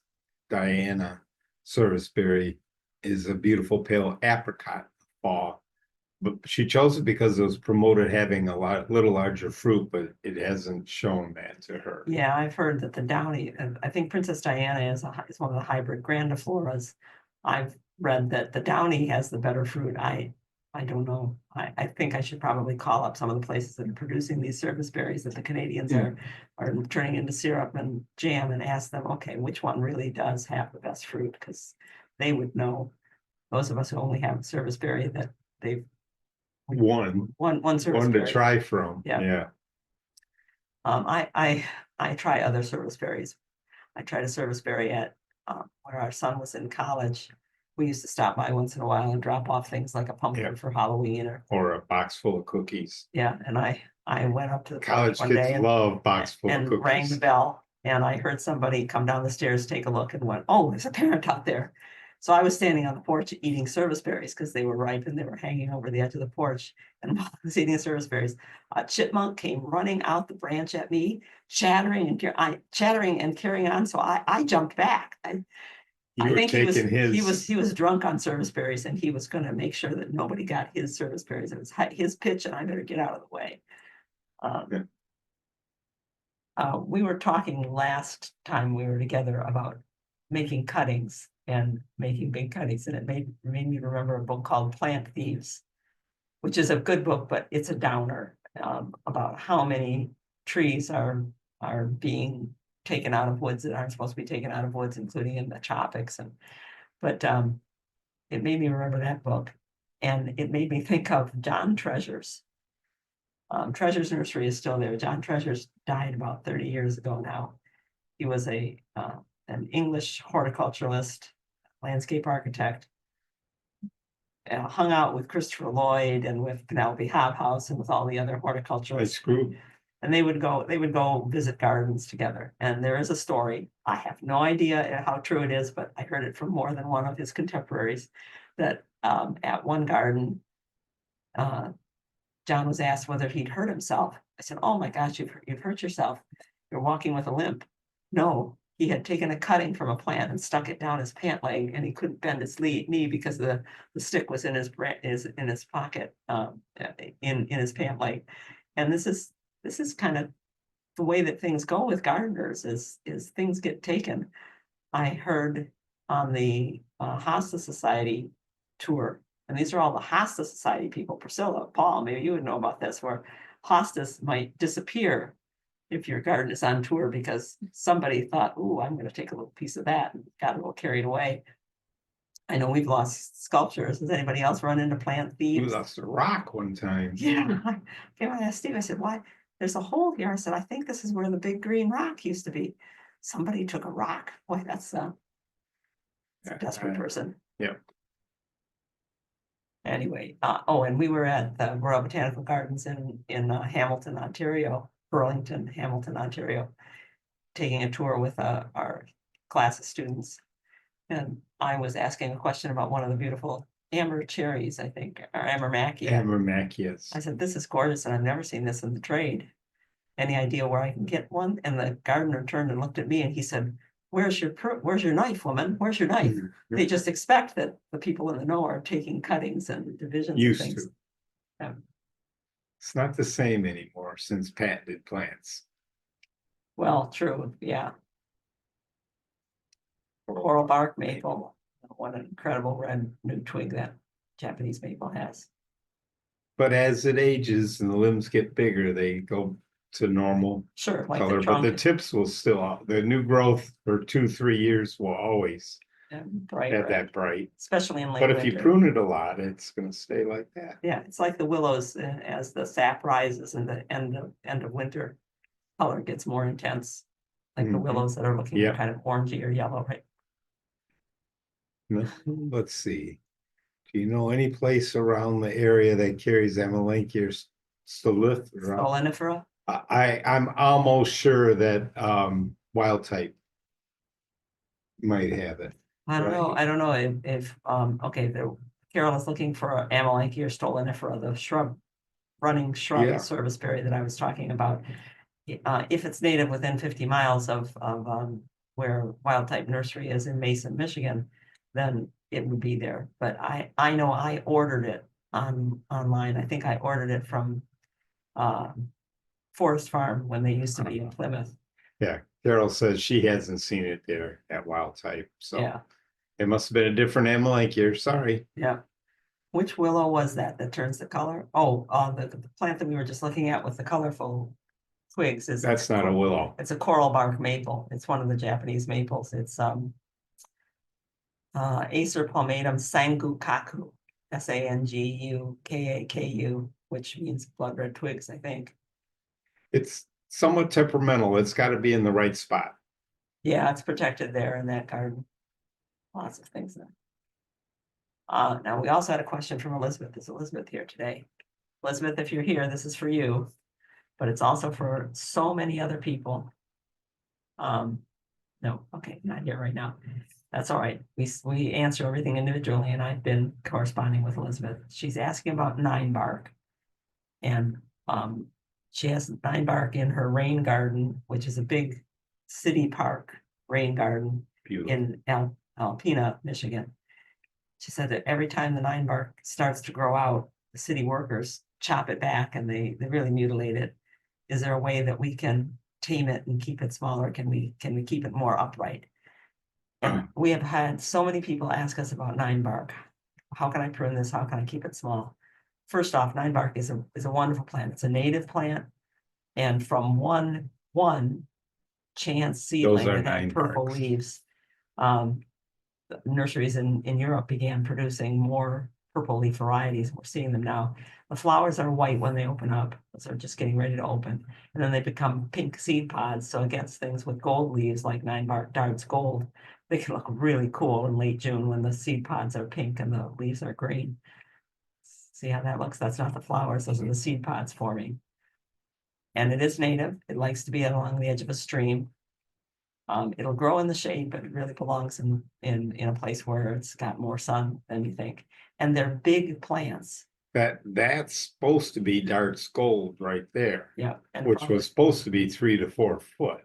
B: Diana serviceberry is a beautiful pale apricot fall. But she chose it because it was promoted having a little larger fruit, but it hasn't shown that to her.
A: Yeah, I've heard that the downy, I think Princess Diana is one of the hybrid grandifloras. I've read that the downy has the better fruit. I don't know. I think I should probably call up some of the places that are producing these serviceberries that the Canadians are turning into syrup and jam and ask them, okay, which one really does have the best fruit? Because they would know. Those of us who only have serviceberry that they've
B: One
A: serviceberry.
B: to try from.
A: Yeah. I try other serviceberries. I tried a serviceberry at where our son was in college. We used to stop by once in a while and drop off things like a pumpkin for Halloween
B: or a box full of cookies.
A: Yeah, and I went up to the
B: College
A: one
B: kids
A: day
B: love box full of cookies.
A: rang the bell And I heard somebody come down the stairs, take a look and went, oh, there's a parent out there. So I was standing on the porch eating service berries because they were ripe and they were hanging over the edge of the porch. And while I was eating the service berries, a chipmunk came running out the branch at me, chattering and carrying on. So I jumped back.
B: You
A: I
B: were
A: think he
B: taking
A: he was drunk on service berries and he was going to make sure that nobody got his service berries. It was his pitch and I better get out of the way.
B: Yeah.
A: We were talking last time we were together about making cuttings and making big cuttings, and it made me remember a book called Plant Thieves, which is a good book, but it's a downer about how many trees are being taken out of woods that aren't supposed to be taken out of woods, including in the tropics. But it made me remember that book, and it made me think of John Treasure's. Treasure's Nursery is still there. John Treasure's died about 30 years ago now. He was an English horticulturalist, landscape architect, hung out with Christopher Lloyd and with Penelope Hobhouse and with all the other horticulturists.
B: Screw.
A: And they would go visit gardens together. And there is a story. I have no idea how true it is, but I heard it from more than one of his contemporaries that at one garden, John was asked whether he'd hurt himself. I said, oh my gosh, you've hurt yourself. You're walking with a limp. No, he had taken a cutting from a plant and stuck it down his pant leg, and he couldn't bend his knee because the stick was in his pocket, in his pant leg. And this is kind of the way that things go with gardeners is things get taken. I heard on the Hospice Society tour, and these are all the Hospice Society people, Priscilla, Paul, maybe you would know about this, where hospice might disappear if your garden is on tour because somebody thought, oh, I'm going to take a little piece of that and got a little carried away. I know we've lost sculptures. Has anybody else run into plant
B: We
A: thieves?
B: lost a rock one time.
A: Yeah. I asked Steve, I said, why? There's a hole here. I said, I think this is where the big green rock used to be. Somebody took a rock. Boy, that's a desperate person.
B: Yeah.
A: Anyway, and we were at the Royal Botanical Gardens in Hamilton, Ontario, Burlington, Hamilton, Ontario, taking a tour with our class of students. And I was asking a question about one of the beautiful amber cherries, I think, or ambermackia.
B: Ambermacchias.
A: I said, this is gorgeous, and I've never seen this in the trade. Any idea where I can get one? And the gardener turned and looked at me and he said, where's your knife, woman? Where's your knife? They just expect that the people in the know are taking cuttings and divisions
B: Used
A: of things.
B: to.
A: Yeah.
B: It's not the same anymore since patented plants.
A: Well, true, yeah. Coral bark maple, what an incredible red new twig that Japanese maple has.
B: But as it ages and the limbs get bigger, they go to normal
A: Sure, like
B: color,
A: the
B: but the
A: trunk
B: tips will still, the new growth for 2-3 years will always
A: and bright
B: have
A: red,
B: that bright.
A: especially in late
B: But if you
A: winter.
B: prune it a lot, it's gonna stay like that.
A: Yeah, it's like the willows as the sap rises and the end of winter, color gets more intense. Like the
B: Mhm.
A: willows that are looking
B: Yeah.
A: kind of orangey or yellow, right?
B: No, let's see. Do you know any place around the area that carries Amelanchier stolifera?
A: Stolonifera.
B: I'm almost sure that wild type might have it.
A: I don't know.
B: Right.
A: I don't know if okay, Carol is looking for Amelanchier stolonifera, the running shrub
B: Yeah.
A: serviceberry that I was talking about. If it's native within 50 miles of where Wild Type Nursery is in Mason, Michigan, then it would be there. But I know I ordered it online. I think I ordered it from Forest Farm when they used to be in Plymouth.
B: Yeah, Carol says she hasn't seen it there at wild type, so
A: Yeah,
B: it must have been a different Amelanchier. Sorry.
A: yeah. Which willow was that turns the color? Oh, the plant that we were just looking at with the colorful twigs is.
B: That's not a willow.
A: It's a coral bark maple. It's one of the Japanese maples. It's Acer palmatum sangukaku, Sangukaku, which means blood red twigs, I think.
B: It's somewhat temperamental. It's got to be in the right spot.
A: Yeah, it's protected there in that garden. Lots of things there. Now we also had a question from Elizabeth. Is Elizabeth here today? Elizabeth, if you're here, this is for you, but it's also for so many other people. No, okay, not here right now. That's all right. We answer everything individually, and I've been corresponding with Elizabeth. She's asking about 9-bark. And she has 9-bark in her rain garden, which is a big city park rain garden
B: Beautiful.
A: in Alpena, Michigan. She said that every time the 9-bark starts to grow out, the city workers chop it back and they really mutilate it. Is there a way that we can tame it and keep it smaller? Can we keep it more upright? And we have had so many people ask us about 9-bark. How can I prune this? How can I keep it small? First off, 9-bark is a wonderful plant. It's a native plant. And from one chance seedling
B: are
A: that had
B: 9
A: purple
B: barks.
A: leaves, the nurseries in Europe began producing more purple leaf varieties. We're seeing them now. The flowers are white when they open up, so they're just getting ready to open. And then they become pink seed pods. So against things with gold leaves like 9-bark darts gold, they can look really cool in late June when the seed pods are pink and the leaves are green. See how that looks? That's not the flowers, those are the seed pods forming. And it is native. It likes to be along the edge of a stream. It'll grow in the shade, but it really belongs in a place where it's got more sun than you think. And they're big plants.
B: That's supposed to be darts gold right there,
A: Yeah. And
B: which was supposed to be 3 to 4 foot.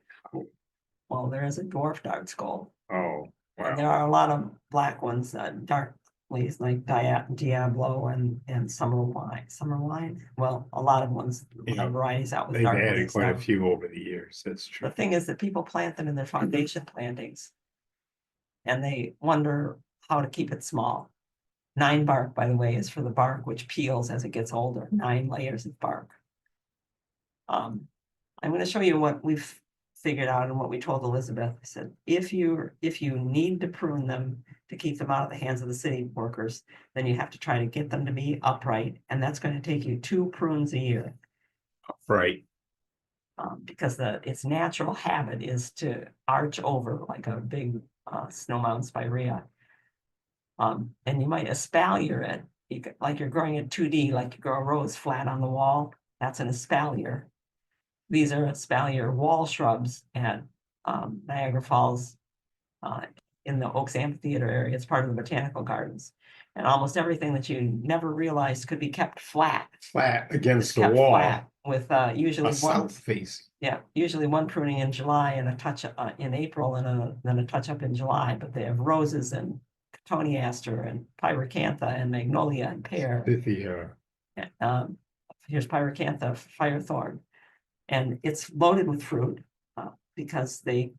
A: well, there is a dwarf darts gold.
B: Oh,
A: And
B: wow.
A: there are a lot of black ones, dark leaves like Diablo and Summer Wine. Well, a lot of ones,
B: Yeah.
A: varieties out with
B: They've
A: dark
B: added
A: leaves
B: quite a
A: now.
B: few over the years. That's
A: The
B: true.
A: thing is that people plant them in their foundation plantings. And they wonder how to keep it small. 9-bark, by the way, is for the bark which peels as it gets older, 9 layers of bark. I'm going to show you what we've figured out and what we told Elizabeth. I said, if you need to prune them to keep them out of the hands of the city workers, then you have to try to get them to be upright. And that's going to take you 2 prunes a year.
B: Right.
A: Because its natural habit is to arch over like a big snow mountain spirea. And you might espalier it, like you're growing it 2D, like you grow a rose flat on the wall. That's an espalier. These are espalier wall shrubs at Niagara Falls in the Oaks Amphitheater area. It's part of the botanical gardens. And almost everything that you never realized could be kept flat.
B: Flat
A: is
B: against the
A: kept
B: wall.
A: flat with usually
B: A
A: one.
B: south facing.
A: Yeah, usually one pruning in July and a touch in April and then a touch up in July, but they have roses and cotoneaster and pyracantha and magnolia and pear. Here's pyracantha, firethorn, and it's loaded with fruit because they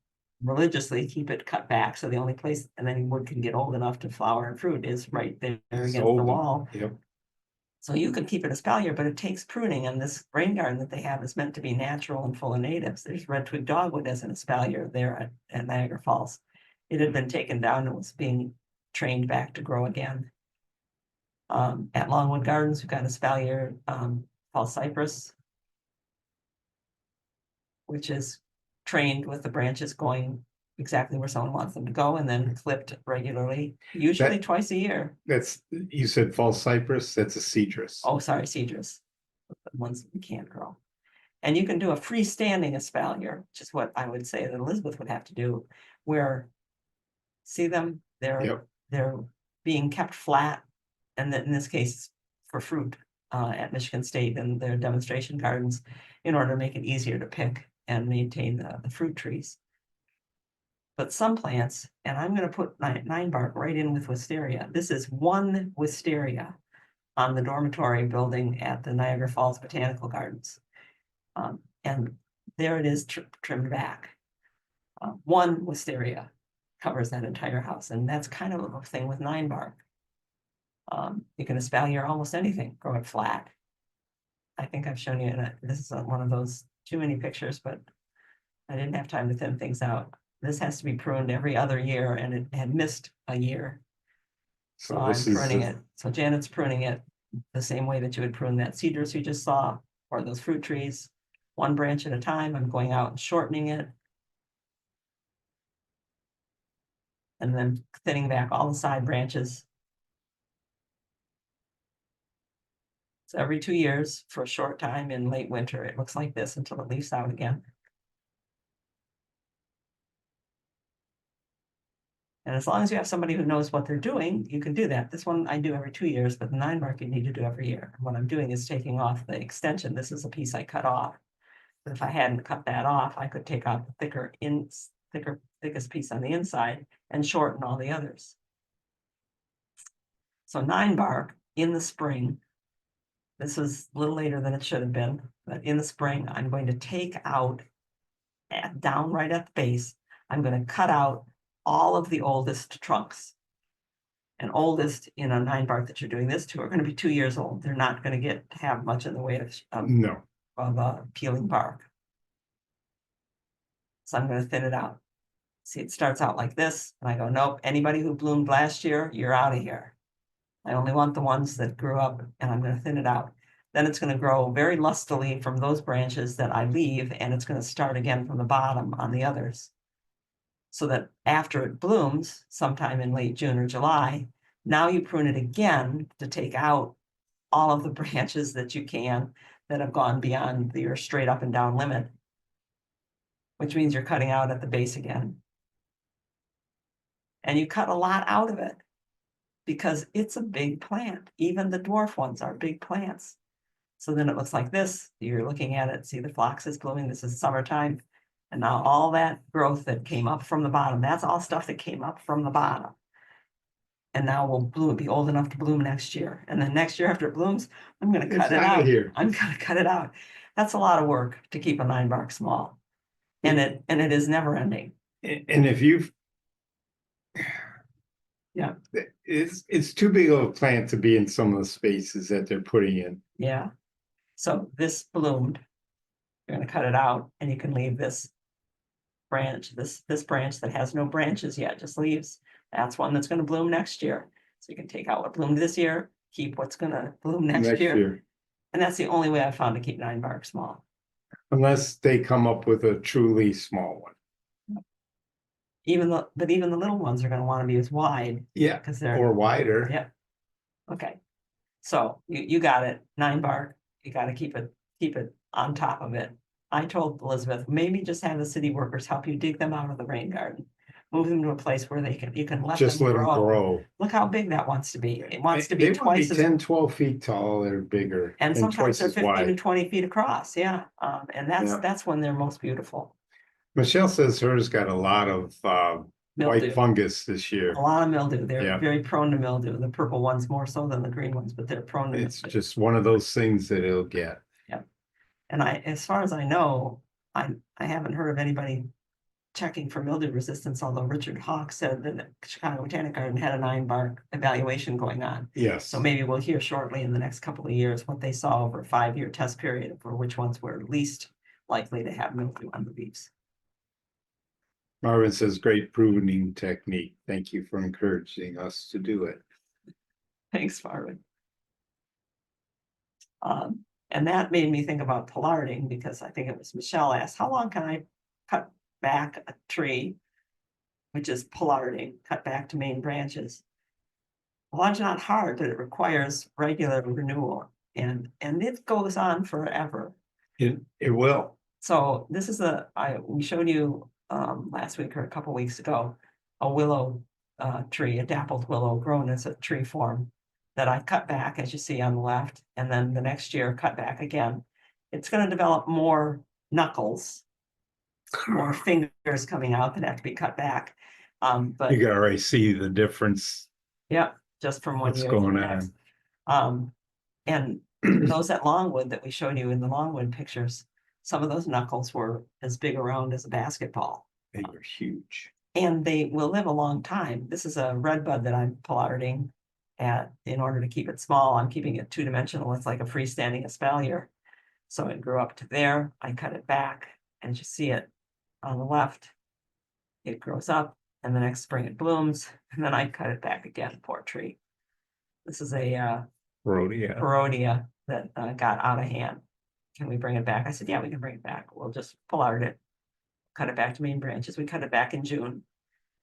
A: religiously keep it cut back. So the only place and then wood can get old enough to flower and fruit is right there against the wall.
B: Yep.
A: So you can keep it espalier, but it takes pruning, and this rain garden that they have is meant to be natural and full of natives. There's red twig dogwood as an espalier there at Niagara Falls. It had been taken down and was being trained back to grow again. At Longwood Gardens, we've got espalier false cypress, which is trained with the branches going exactly where someone wants them to go and then clipped regularly, usually twice a year.
B: You said false cypress, that's a cedrus.
A: Oh, sorry, cedrus, the ones that we can't grow. And you can do a freestanding espalier, which is what I would say that Elizabeth would have to do, where, see them, they're being kept flat, and in this case, for fruit at Michigan State and their demonstration gardens, in order to make it easier to pick and maintain the fruit trees. But some plants, and I'm going to put 9-bark right in with wisteria. This is one wisteria on the dormitory building at the Niagara Falls Botanical Gardens. And there it is trimmed back. One wisteria covers that entire house, and that's kind of a thing with 9-bark. You can espalier almost anything, grow it flat. I think I've shown you, this is one of those too many pictures, but I didn't have time to thin things out. This has to be pruned every other year, and it had missed a year. So I'm pruning it. So Janet's pruning it the same way that you would prune that cedrus you just saw, or those fruit trees, one branch at a time. I'm going out and shortening it. And then thinning back all the side branches. So every 2 years for a short time in late winter, it looks like this until it leaves out again. And as long as you have somebody who knows what they're doing, you can do that. This one I do every 2 years, but the 9 bark you need to do every year. What I'm doing is taking off the extension. This is a piece I cut off. But if I hadn't cut that off, I could take out the thickest piece on the inside and shorten all the others. So 9 bark in the spring. This was a little later than it should have been, but in the spring, I'm going to take out down right at the base. I'm going to cut out all of the oldest trunks. And oldest in a 9 bark that you're doing this to are going to be 2 years old. They're not going to have much in the way of
B: No,
A: peeling bark. So I'm going to thin it out. See, it starts out like this, and I go, nope, anybody who bloomed last year, you're out of here. I only want the ones that grew up, and I'm going to thin it out. Then it's going to grow very lustily from those branches that I leave, and it's going to start again from the bottom on the others. So that after it blooms, sometime in late June or July, now you prune it again to take out all of the branches that you can that have gone beyond your straight up and down limit, which means you're cutting out at the base again. And you cut a lot out of it because it's a big plant. Even the dwarf ones are big plants. So then it looks like this. You're looking at it, see the phlox is blooming. This is summertime. And now all that growth that came up from the bottom, that's all stuff that came up from the bottom. And now will be old enough to bloom next year. And then next year after it blooms, I'm going to cut it out. I'm going to cut it out. That's a lot of work to keep a 9 bark small. And it is never ending.
B: and if you've,
A: Yeah.
B: It's too big of a plant to be in some of the spaces that they're putting in.
A: Yeah. So this bloomed. You're going to cut it out, and you can leave this branch, this branch that has no branches yet, just leaves. That's one that's going to bloom next year. So you can take out what bloomed this year, keep what's going to bloom next year. And that's the only way I've found to keep 9 bark small.
B: Unless they come up with a truly small one.
A: But even the little ones are going to want to be as wide.
B: Yeah,
A: because they're
B: or wider.
A: Yeah. Okay. So you got it. 9 bark. You got to keep it on top of it. I told Elizabeth, maybe just have the city workers help you dig them out of the rain garden. Move them to a place where you can let
B: Just
A: them
B: let them grow.
A: Look how big that wants to be. It wants to be
B: They want
A: twice
B: to be 10, 12 feet tall. They're bigger
A: and sometimes
B: twice
A: they're
B: as
A: 15 to
B: wide.
A: 20 feet across. Yeah. And
B: Yeah.
A: that's when they're most beautiful.
B: Michelle says hers got a lot of
A: Mildew.
B: white fungus this year.
A: A lot of mildew. They're
B: Yeah.
A: very prone to mildew. The purple ones more so than the green ones, but they're prone to
B: It's
A: mildew.
B: just one of those things that it'll get.
A: And as far as I know, I haven't heard of anybody checking for mildew resistance, although Richard Hawk said that the Chicago Botanic Garden had a 9-bark evaluation going on.
B: Yes.
A: So maybe we'll hear shortly in the next couple of years what they saw over a 5-year test period for which ones were least likely to have mildew on the leaves.
B: Marvin says, great pruning technique. Thank you for encouraging us to do it.
A: Thanks, Marvin. And that made me think about pollarding, because I think it was Michelle asked, how long can I cut back a tree, which is pollarding, cut back to main branches? Well, it's not hard, but it requires regular renewal, and it goes on forever.
B: It will.
A: So this is we showed you last week or a couple weeks ago, a willow tree, a dappled willow grown as a tree form that I cut back, as you see on the left, and then the next year cut back again. It's going to develop more knuckles, more fingers coming out that have to be cut back. But
B: You can already see the difference.
A: Yeah, just from one
B: What's
A: year to the
B: going
A: next. And those at Longwood that we showed you in the Longwood pictures, some of those knuckles were as big around as a basketball.
B: They were huge.
A: And they will live a long time. This is a red bud that I'm pollarding in order to keep it small. I'm keeping it 2-dimensional. It's like a freestanding espalier. So it grew up to there. I cut it back, and you see it on the left. It grows up, and the next spring it blooms, and then I cut it back again. Poor tree. This is a
B: Rhodia.
A: Peronia that got out of hand. Can we bring it back? I said, yeah, we can bring it back. We'll just pollard it, cut it back to main branches. We cut it back in June,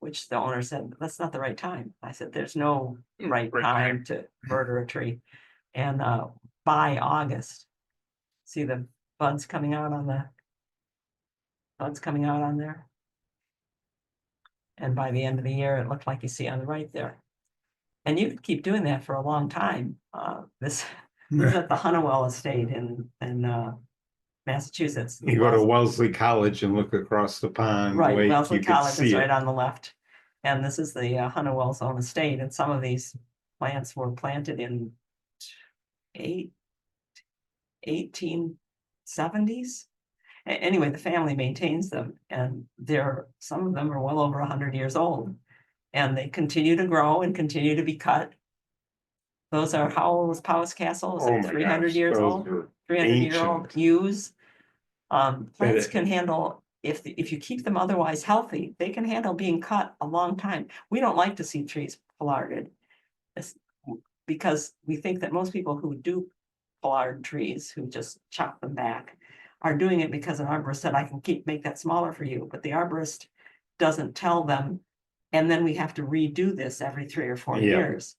A: which the owner said, that's not the right time. I said, there's no right time to murder a tree. And by August, see the buds coming out on there? And by the end of the year, it looked like you see on the right there. And you could keep doing that for a long time. This is at the Honeywell Estate in Massachusetts.
B: You go to Wellesley College and look across the pond.
A: Right,
B: Lake,
A: Wellesley
B: you could
A: College is
B: see
A: right
B: it.
A: on the left. And this is the Honeywell's own estate, and some of these plants were planted in 1870s. Anyway, the family maintains them, and some of them are well over 100 years old. And they continue to grow and continue to be cut. Those are, how old was Powis Castle? Is
B: Oh
A: it
B: my
A: 300
B: gosh,
A: years
B: those
A: old?
B: were
A: 300-year-old
B: ancient.
A: yews. Plants
B: it-
A: can handle, if you keep them otherwise healthy, they can handle being cut a long time. We don't like to see trees pollarded, because we think that most people who do pollard trees, who just chop them back, are doing it because an arborist said, I can make that smaller for you, but the arborist doesn't tell them. And then we have to redo this every 3 or 4
B: Yeah.
A: years.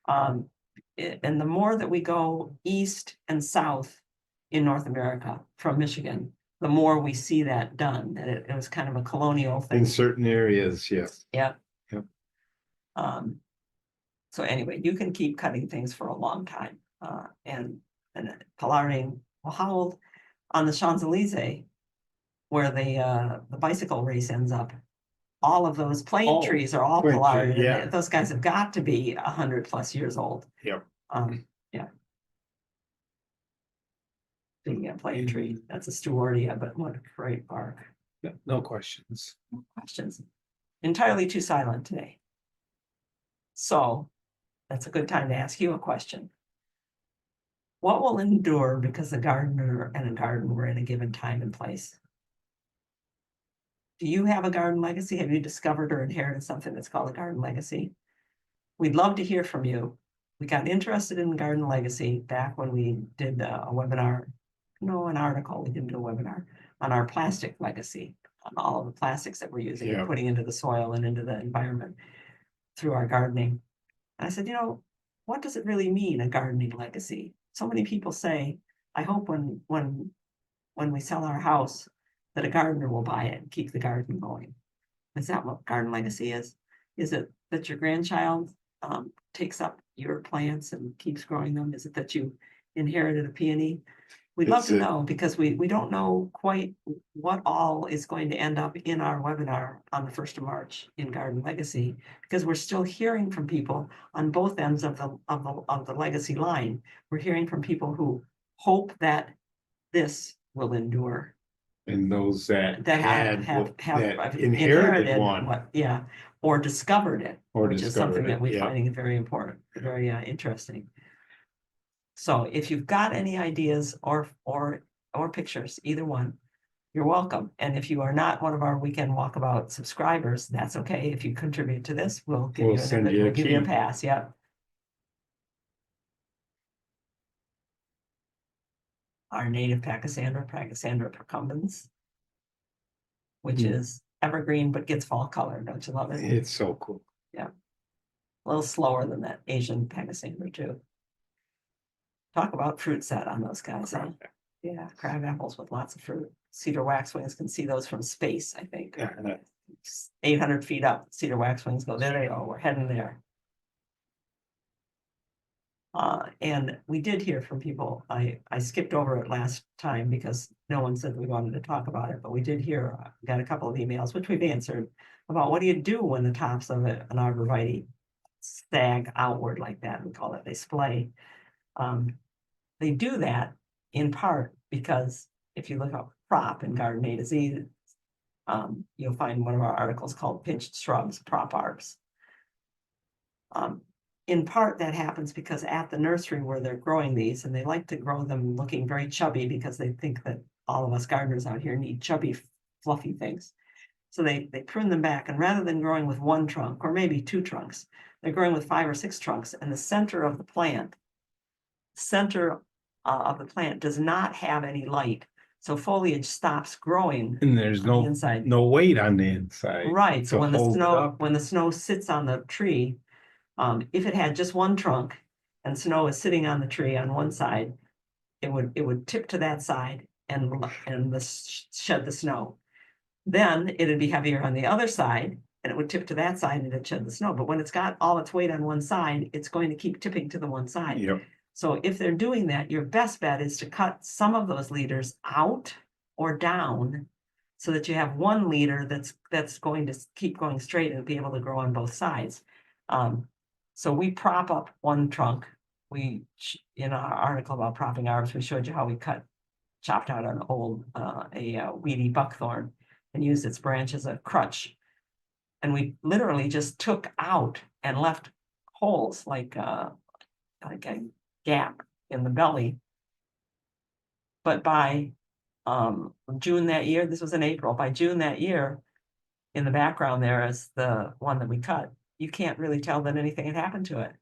A: And the more that we go east and south in North America from Michigan, the more we see that done. And it was kind of a colonial thing.
B: In certain areas, yes.
A: Yep.
B: Yep.
A: So anyway, you can keep cutting things for a long time. And pollarding, well, how old on the Champs-Élysées, where the bicycle race ends up, all of those plane
B: Oh,
A: trees are all
B: plane tree,
A: pollarded, and
B: yeah.
A: those guys have got to be 100+ years old.
B: Yep.
A: Yeah. Speaking of plane tree, that's a Stewardia, but what a great park.
B: No questions.
A: No questions. Entirely too silent today. So that's a good time to ask you a question. What will endure because a gardener and a garden were in a given time and place? Do you have a garden legacy? Have you discovered or inherited something that's called a garden legacy? We'd love to hear from you. We got interested in garden legacy back when we did a webinar, an article. We didn't do a webinar on our plastic legacy, on all of the plastics that we're using and putting into the soil and into the environment through our gardening. And I said, what does it really mean, a gardening legacy? So many people say, I hope when we sell our house that a gardener will buy it and keep the garden going. Is that what garden legacy is? Is it that your grandchild takes up your plants and keeps growing them? Is it that you inherited a peony? We'd love to know, because we don't know quite what all is going to end up in our webinar on the 1st of March in Garden Legacy, because we're still hearing from people on both ends of the legacy line. We're hearing from people who hope that this will endure.
B: And those that have
A: inherited
B: one.
A: Or discovered it, which is something that we're
B: yeah.
A: finding very important, very interesting. So if you've got any ideas or pictures, either one, you're welcome. And if you are not one of our weekend walkabout subscribers, that's okay. If you contribute to this, we'll give you a pass. Yeah. Our native Pachysandra procumbens, which is evergreen but gets fall color. Don't you love it?
B: It's so cool.
A: Yeah. A little slower than that Asian Pachysandra too. Talk about fruit set on those guys, huh? Yeah, crab apples with lots of fruit. Cedar waxwings can see those from space, I think. 800 feet up, cedar waxwings go, there they go, we're heading there. And we did hear from people. I skipped over it last time because no one said we wanted to talk about it, but we did hear, got a couple of emails, which we've answered, about what do you do when the tops of an arborvitae sag outward like that, we call it, they splay. They do that in part because if you look up prop in garden A to Z, you'll find one of our articles called Pinched Shrubs, Prop Arbs. In part, that happens because at the nursery where they're growing these, and they like to grow them looking very chubby because they think that all of us gardeners out here need chubby, fluffy things. So they prune them back, and rather than growing with one trunk or maybe 2 trunks, they're growing with 5 or 6 trunks, and the center of the plant does not have any light. So foliage stops growing.
B: And there's
A: on the inside.
B: no weight on the inside.
A: Right, so when
B: the
A: snow sits on the tree, if it had just one trunk and snow is sitting on the tree on one side, it would tip to that side and shed the snow. Then it'd be heavier on the other side, and it would tip to that side and it'd shed the snow. But when it's got all its weight on one side, it's going to keep tipping to the one side.
B: Yep.
A: So if they're doing that, your best bet is to cut some of those leaders out or down so that you have one leader that's going to keep going straight and be able to grow on both sides. So we prop up one trunk. In our article about propping arbors, we showed you how we chopped out an old, weedy buckthorn and used its branch as a crutch. And we literally just took out and left holes like a gap in the belly. But by June that year, this was in April, by June that year, in the background there is the one that we cut. You can't really tell that anything had happened to it.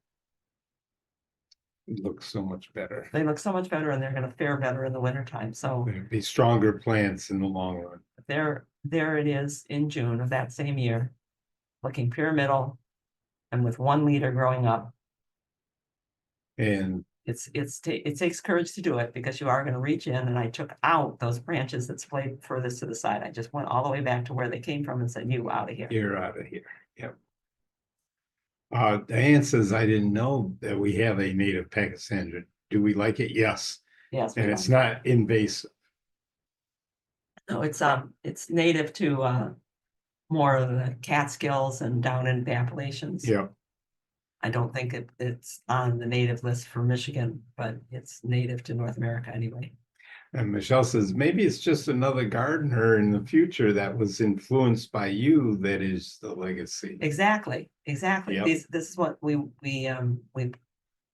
B: It looks so much better.
A: They look so much better and they're gonna fare better in the wintertime. So
B: There'd be stronger plants in the long run.
A: there it is in June of that same year, looking pyramidal and with one leader growing up.
B: And
A: It takes courage to do it because you are going to reach in, and I took out those branches that splayed furthest to the side. I just went all the way back to where they came from and said, you out of here.
B: you're out of here. Yep. Diane says, I didn't know that we have a native Pachysandra. Do we like it? Yes.
A: Yes.
B: And it's not invasive.
A: No, it's native to more of the Catskills and down in the Appalachians.
B: Yep.
A: I don't think it's on the native list for Michigan, but it's native to North America anyway.
B: And Michelle says, maybe it's just another gardener in the future that was influenced by you. That is the legacy.
A: Exactly.
B: Yep.
A: This is what we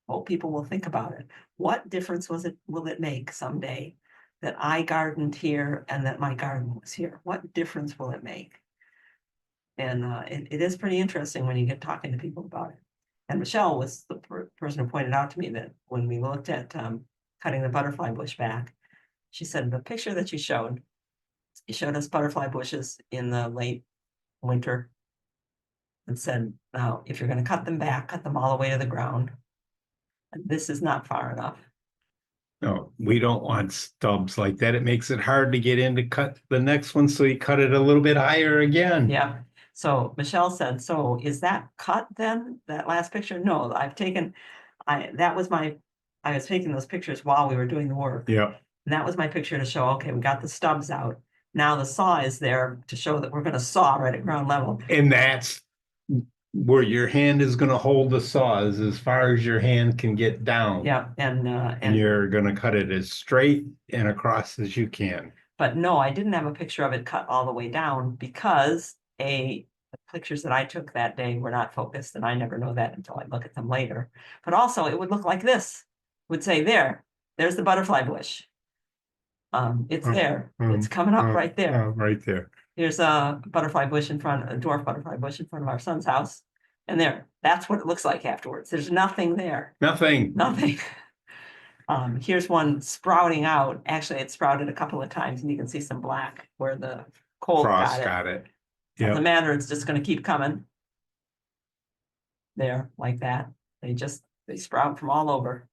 A: hope people will think about it. What difference will it make someday that I gardened here and that my garden was here? What difference will it make? And it is pretty interesting when you get talking to people about it. And Michelle was the person who pointed out to me that when we looked at cutting the butterfly bush back, she said, the picture that you showed us butterfly bushes in the late winter and said, now, if you're going to cut them back, cut them all the way to the ground. And this is not far enough.
B: No, we don't want stubs like that. It makes it hard to get in to cut the next one. So you cut it a little bit higher again.
A: Yeah. So Michelle said, so is that cut then, that last picture? No, I was taking those pictures while we were doing the work.
B: Yeah.
A: And that was my picture to show, okay, we got the stubs out. Now the saw is there to show that we're going to saw right at ground level.
B: And that's where your hand is going to hold the saw, is as far as your hand can get down.
A: Yeah.
B: And you're going to cut it as straight and across as you can.
A: But no, I didn't have a picture of it cut all the way down because the pictures that I took that day were not focused, and I never know that until I look at them later. But also it would look like this. It would say, there's the butterfly bush. It's there. It's coming up right there.
B: Right there.
A: Here's a butterfly bush a dwarf butterfly bush in front of our son's house. And that's what it looks like afterwards. There's nothing there.
B: Nothing.
A: Here's one sprouting out. Actually, it sprouted a couple of times and you can see some black where the cold
B: Frost
A: got it.
B: Yeah.
A: Doesn't matter, it's just gonna keep coming. There, like that. They sprout from all over.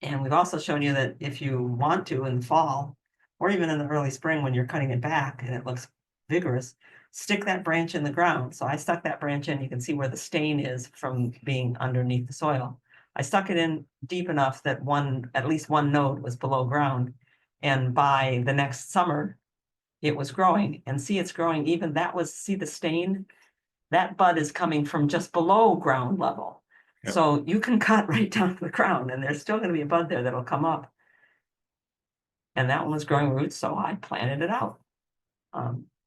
A: And we've also shown you that if you want to in the fall, or even in the early spring when you're cutting it back and it looks vigorous, stick that branch in the ground. So I stuck that branch in, you can see where the stain is from being underneath the soil. I stuck it in deep enough that at least one node was below ground. And by the next summer, it was growing, and see, it's growing even, see the stain? That bud is coming from just below ground level.
B: Yep.
A: So you can cut right down to the ground and there's still gonna be a bud there that'll come up. And that one was growing roots, so I planted it out.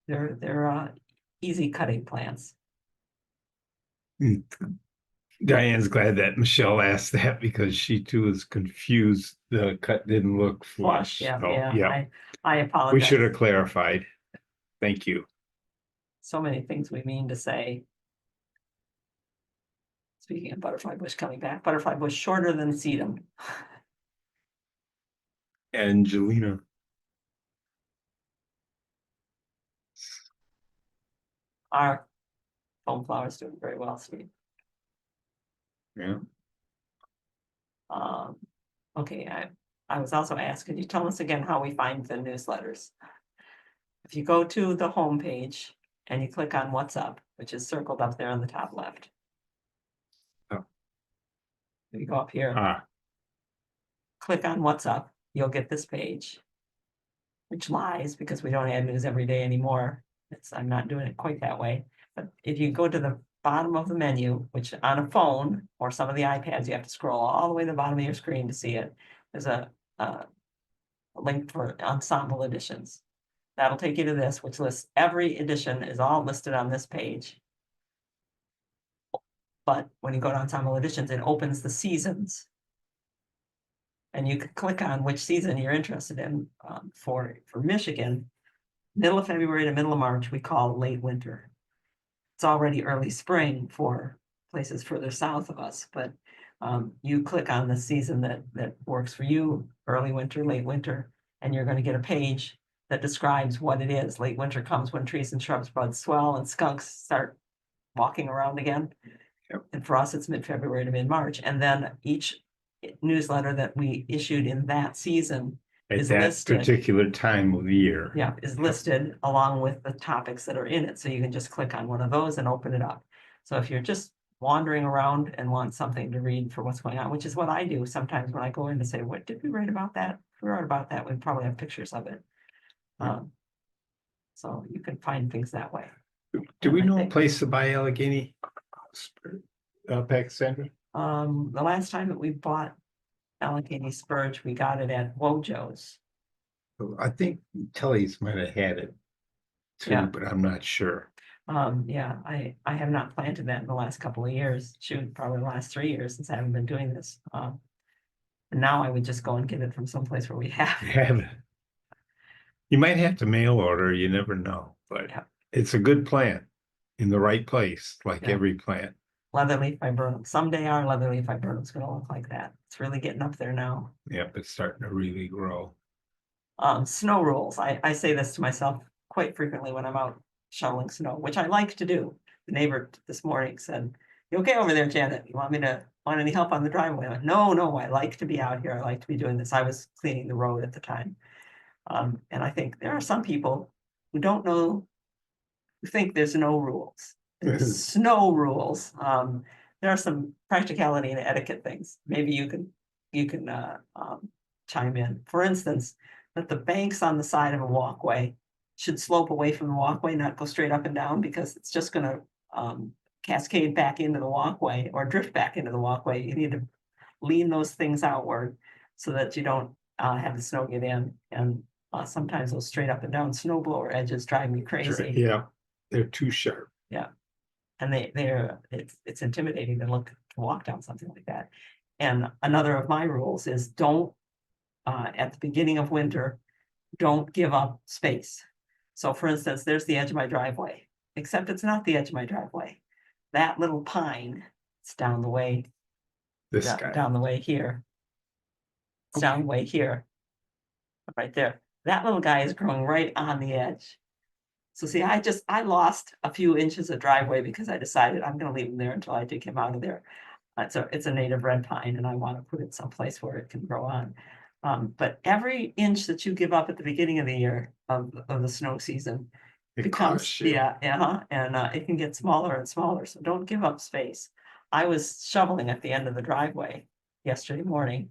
A: They're easy cutting plants.
B: Diane's glad that Michelle asked that because she too is confused. The cut didn't look flush.
A: Yeah,
B: So,
A: yeah, I apologize.
B: we should have clarified. Thank you.
A: So many things we mean to say. Speaking of butterfly bush coming back, butterfly bush shorter than sedum.
B: Angelina.
A: Our foam flowers doing very well, Steve.
B: Yeah.
A: Okay, I was also asked, could you tell us again how we find the newsletters? If you go to the homepage and you click on What's Up, which is circled up there on the top left.
B: Oh.
A: You go up here,
B: Ah,
A: click on What's Up, you'll get this page, which lies because we don't add news every day anymore. I'm not doing it quite that way. But if you go to the bottom of the menu, which on a phone or some of the iPads, you have to scroll all the way to the bottom of your screen to see it. There's a link for ensemble editions. That'll take you to this, which lists every edition is all listed on this page. But when you go to ensemble editions, it opens the seasons. And you can click on which season you're interested in. For Michigan, middle of February to middle of March, we call late winter. It's already early spring for places further south of us, but you click on the season that works for you, early winter, late winter, and you're going to get a page that describes what it is. Late winter comes when trees and shrubs buds swell and skunks start walking around again.
B: Yep.
A: And for us, it's mid-February to mid-March. And then each newsletter that we issued in that season
B: at
A: is
B: that
A: listed.
B: particular time of the year.
A: Yeah, is listed along with the topics that are in it. So you can just click on one of those and open it up. So if you're just wandering around and want something to read for what's going on, which is what I do sometimes when I go in to say, what did we write about that? If we wrote about that, we probably have pictures of it.
B: Yeah.
A: So you can find things that way.
B: Do we
A: I
B: know a
A: think-
B: place to buy Allegheny? Sandra?
A: The last time that we bought Allegheny Spurge, we got it at Wojo's.
B: I think Telly's might have had it too,
A: Yeah.
B: but I'm not sure.
A: Yeah, I have not planted that in the last couple of years. Shoot, probably the last 3 years since I haven't been doing this. And now I would just go and get it from someplace where we have
B: You
A: it.
B: have it. You might have to mail order, you never know, but
A: Yeah.
B: it's a good plant in the right place, like
A: Yeah.
B: every plant.
A: Leatherleaf viburnum. Someday our leatherleaf viburnum is going to look like that. It's really getting up there now.
B: Yep, it's starting to really grow.
A: Snow rules. I say this to myself quite frequently when I'm out shoveling snow, which I like to do. The neighbor this morning said, "You okay over there, Janet? You want any help on the driveway?" I went, no, I like to be out here. I like to be doing this. I was cleaning the road at the time. And I think there are some people who don't know, who think there's no rules. There's snow rules. There are some practicality and etiquette things. Maybe you can chime in. For instance, that the banks on the side of a walkway should slope away from the walkway, not go straight up and down, because it's just going to cascade back into the walkway or drift back into the walkway. You need to lean those things outward so that you don't have the snow get in. And sometimes those straight up and down snow blower edges drive me crazy.
B: Yeah, they're too sharp.
A: And it's intimidating to walk down something like that. And another of my rules is don't at the beginning of winter, don't give up space. So for instance, there's the edge of my driveway, except it's not the edge of my driveway. That little pine, it's down the way,
B: This guy.
A: down the way here. It's down the way here. Right there. That little guy is growing right on the edge. So see, I lost a few inches of driveway because I decided I'm going to leave him there until I dig him out of there. It's a native red pine and I want to put it someplace where it can grow on. But every inch that you give up at the beginning of the year of the snow season
B: It
A: becomes,
B: costs you.
A: and it can get smaller and smaller. So don't give up space. I was shoveling at the end of the driveway yesterday morning.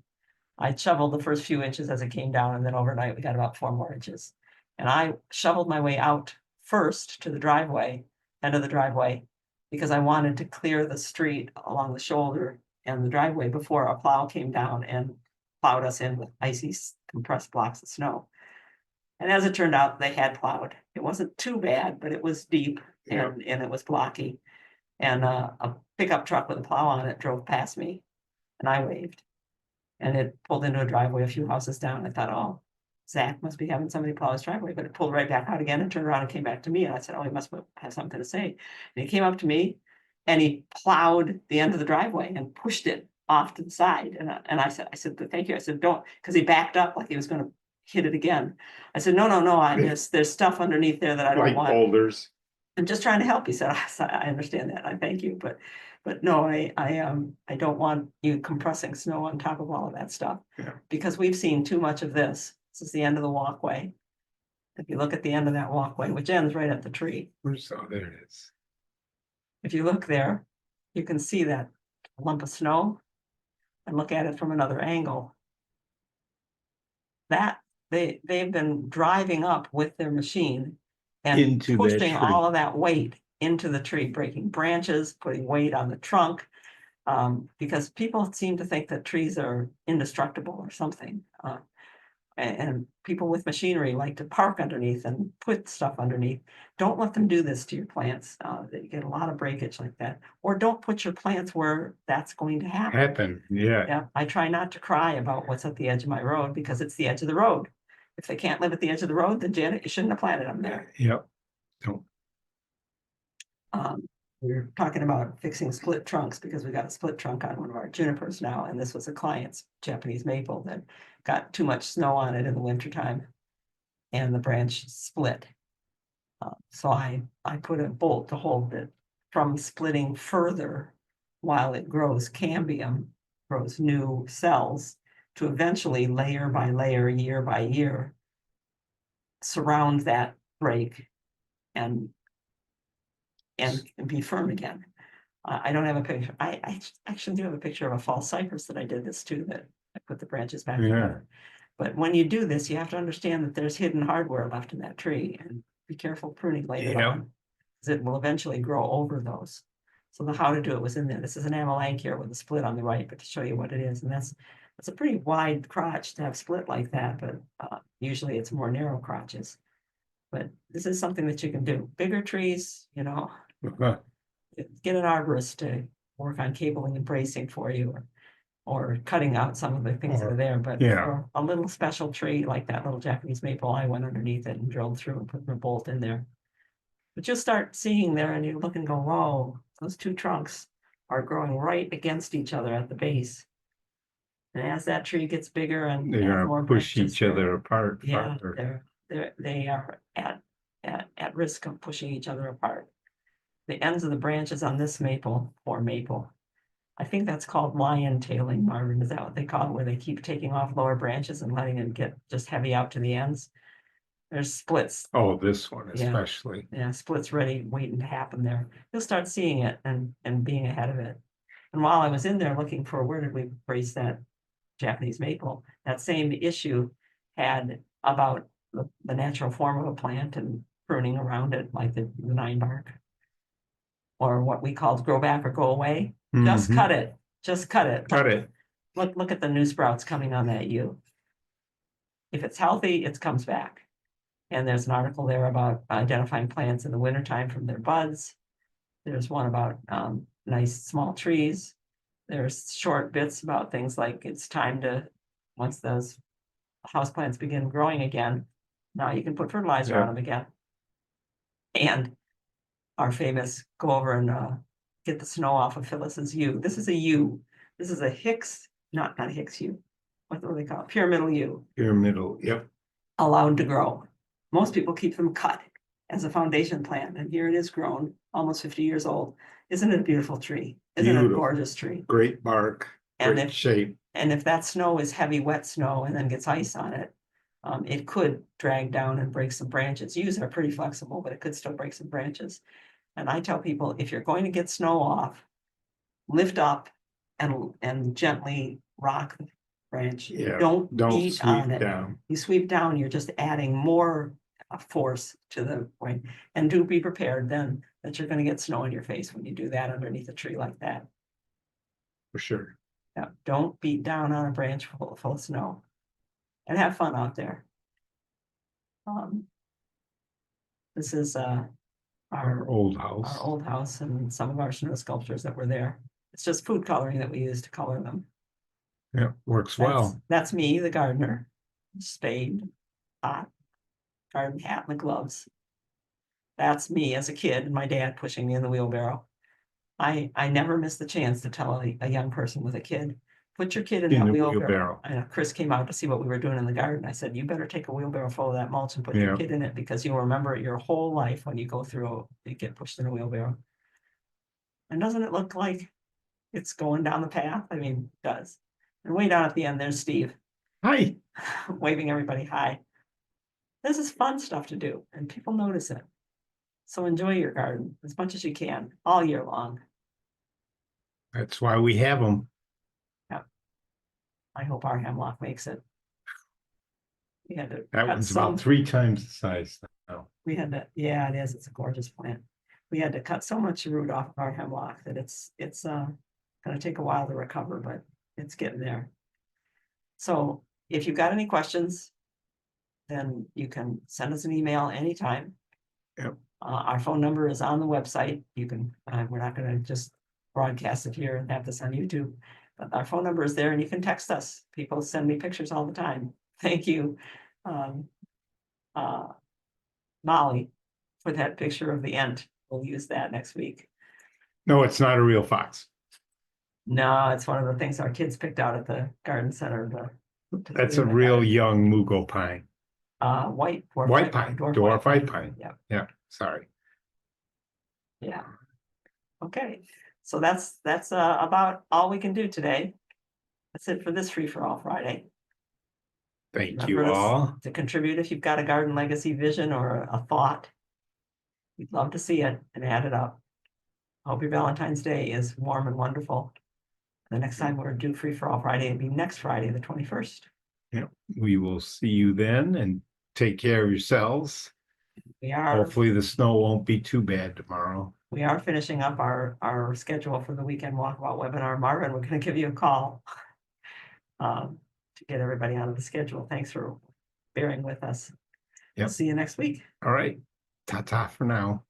A: I shoveled the first few inches as it came down, and then overnight we got about 4 more inches. And I shoveled my way out first to the driveway, end of the driveway, because I wanted to clear the street along the shoulder and the driveway before a plow came down and plowed us in with icy compressed blocks of snow. And as it turned out, they had plowed. It wasn't too bad, but it was deep and it was blocky. And a pickup truck with a plow on it drove past me, and I waved. And it pulled into a driveway a few houses down. I thought, oh, Zach must be having somebody plow his driveway, but it pulled right back out again and turned around and came back to me. And I said, oh, he must have something to say. And he came up to me and he plowed the end of the driveway and pushed it off to the side. And I said, thank you. I said, don't, because he backed up like he was going to hit it again. I said, no, there's stuff underneath there that I don't
B: Like
A: want.
B: boulders.
A: I'm just trying to help. He said, I understand that. I thank you, but no, I don't want you compressing snow on top of all of that stuff.
B: Yeah.
A: Because we've seen too much of this. This is the end of the walkway. If you look at the end of that walkway, which ends right at the tree,
B: Oh, there it is.
A: if you look there, you can see that lump of snow and look at it from another angle. That they've been driving up with their machine and
B: Into that
A: pushing
B: tree.
A: all of that weight into the tree, breaking branches, putting weight on the trunk. Because people seem to think that trees are indestructible or something. And people with machinery like to park underneath and put stuff underneath. Don't let them do this to your plants. They get a lot of breakage like that. Or don't put your plants where that's going to happen.
B: Yeah.
A: Yeah, I try not to cry about what's at the edge of my road because it's the edge of the road. If they can't live at the edge of the road, then Janet, you shouldn't have planted them there.
B: Yep. Don't.
A: We were talking about fixing split trunks because we got a split trunk on one of our junipers now, and this was a client's Japanese maple that got too much snow on it in the wintertime, and the branch split. So I put a bolt to hold it from splitting further while it grows cambium, grows new cells, to eventually layer by layer, year by year, surround that break and be firm again. I don't have a picture. I actually do have a picture of a false cypress that I did this to, that I put the branches back
B: Yeah.
A: together. But when you do this, you have to understand that there's hidden hardware left in that tree, and be careful pruning later
B: Yeah.
A: on, because it will eventually grow over those. So the how to do it was in there. This is an amelanchier with a split on the right, but to show you what it is, and that's a pretty wide crotch to have split like that, but usually it's more narrow crotches. But this is something that you can do. Bigger trees, you know,
B: Uh,
A: get an arborist to work on cabling and bracing for you, or cutting out some of the things that are there, but
B: yeah.
A: for a little special tree like that little Japanese maple, I went underneath it and drilled through and put my bolt in there. But you'll start seeing there and you look and go, whoa, those two trunks are growing right against each other at the base. And as that tree gets bigger and
B: They're
A: has
B: gonna
A: more
B: push
A: branches,
B: each other apart.
A: yeah,
B: farther.
A: they are at risk of pushing each other apart. The ends of the branches on this maple, poor maple, I think that's called lion tailing, Marvin. Is that what they call it, where they keep taking off lower branches and letting it get just heavy out to the ends? There's splits.
B: Oh, this one
A: Yeah.
B: especially.
A: Yeah, splits ready, waiting to happen there. You'll start seeing it and being ahead of it. And while I was in there looking for where did we brace that Japanese maple, that same issue had about the natural form of a plant and pruning around it, like the 9 bark. Or what we called grow back or go away. Just
B: Mhm.
A: cut it. Just cut it.
B: Cut it.
A: Look at the new sprouts coming on that yew. If it's healthy, it comes back. And there's an article there about identifying plants in the wintertime from their buds. There's one about nice small trees. There's short bits about things like it's time to, once those houseplants begin growing again, now you can put fertilizer on them again. And our famous go over and get the snow off of Phyllis's yew. This is a yew. This is a Hicks, not a Hicks yew. What do they call it? Pyramidal yew.
B: Pyramidal. Yep.
A: Allowed to grow. Most people keep them cut as a foundation plant, and here it is grown, almost 50 years old. Isn't it a beautiful tree? Isn't it a
B: Beautiful.
A: gorgeous tree?
B: Great bark.
A: And
B: Great shape.
A: And if that snow is heavy, wet snow and then gets ice on it, it could drag down and break some branches. Yews are pretty flexible, but it could still break some branches. And I tell people, if you're going to get snow off, lift up and gently rock the branch.
B: Yeah.
A: Don't beat on
B: sweep
A: it.
B: down.
A: You sweep down, you're just adding more force to the point. And do be prepared then that you're going to get snow in your face when you do that underneath a tree like that.
B: For sure.
A: Yeah, don't beat down on a branch full of snow. And have fun out there. This is
B: Our old house.
A: our old house and some of our snow sculptures that were there. It's just food coloring that we use to color them.
B: Yeah, works well.
A: That's me, the gardener. Spade, pot, garden hat, and the gloves. That's me as a kid and my dad pushing me in the wheelbarrow. I never miss the chance to tell a young person with a kid, put your kid in
B: In
A: that
B: the
A: wheelbarrow.
B: wheelbarrow.
A: I know Chris came out to see what we were doing in the garden. I said, you better take a wheelbarrow full of that mulch and put your
B: Yeah.
A: kid in it, because you'll remember it your whole life when you go through, you get pushed in a wheelbarrow. And doesn't it look like it's going down the path? I mean, it does. And way down at the end, there's Steve,
B: Hi.
A: waving everybody hi. This is fun stuff to do and people notice it. So enjoy your garden as much as you can all year long.
B: That's why we have them.
A: I hope our hemlock makes it. We had to
B: That
A: cut
B: one's
A: some,
B: about 3 times the size now.
A: we had to, yeah, it is. It's a gorgeous plant. We had to cut so much root off of our hemlock that it's gonna take a while to recover, but it's getting there. So if you've got any questions, then you can send us an email anytime.
B: Yep.
A: Our phone number is on the website. You can, we're not gonna just broadcast it here and have this on YouTube. But our phone number is there and you can text us. People send me pictures all the time. Thank you. Molly, for that picture of the ant. We'll use that next week.
B: No, it's not a real fox.
A: No, it's one of the things our kids picked out at the garden center.
B: That's a real young mugo pine.
A: White.
B: White pine, dwarf white pine.
A: Yeah,
B: Yeah, sorry.
A: yeah. Okay, so that's about all we can do today. That's it for this Free for All Friday.
B: Thank you
A: Remember to
B: all.
A: to contribute if you've got a garden legacy vision or a thought. We'd love to see it and add it up. Hope your Valentine's Day is warm and wonderful. The next time we're due Free for All Friday, it'll be next Friday, the 21st.
B: Yeah, we will see you then and take care of yourselves.
A: We are
B: Hopefully the snow won't be too bad tomorrow.
A: finishing up our schedule for the weekend walkabout webinar. Marvin, we're gonna give you a call. To get everybody out of the schedule. Thanks for bearing with us. We'll
B: Yep.
A: see you next week.
B: All right. Ta-ta for now.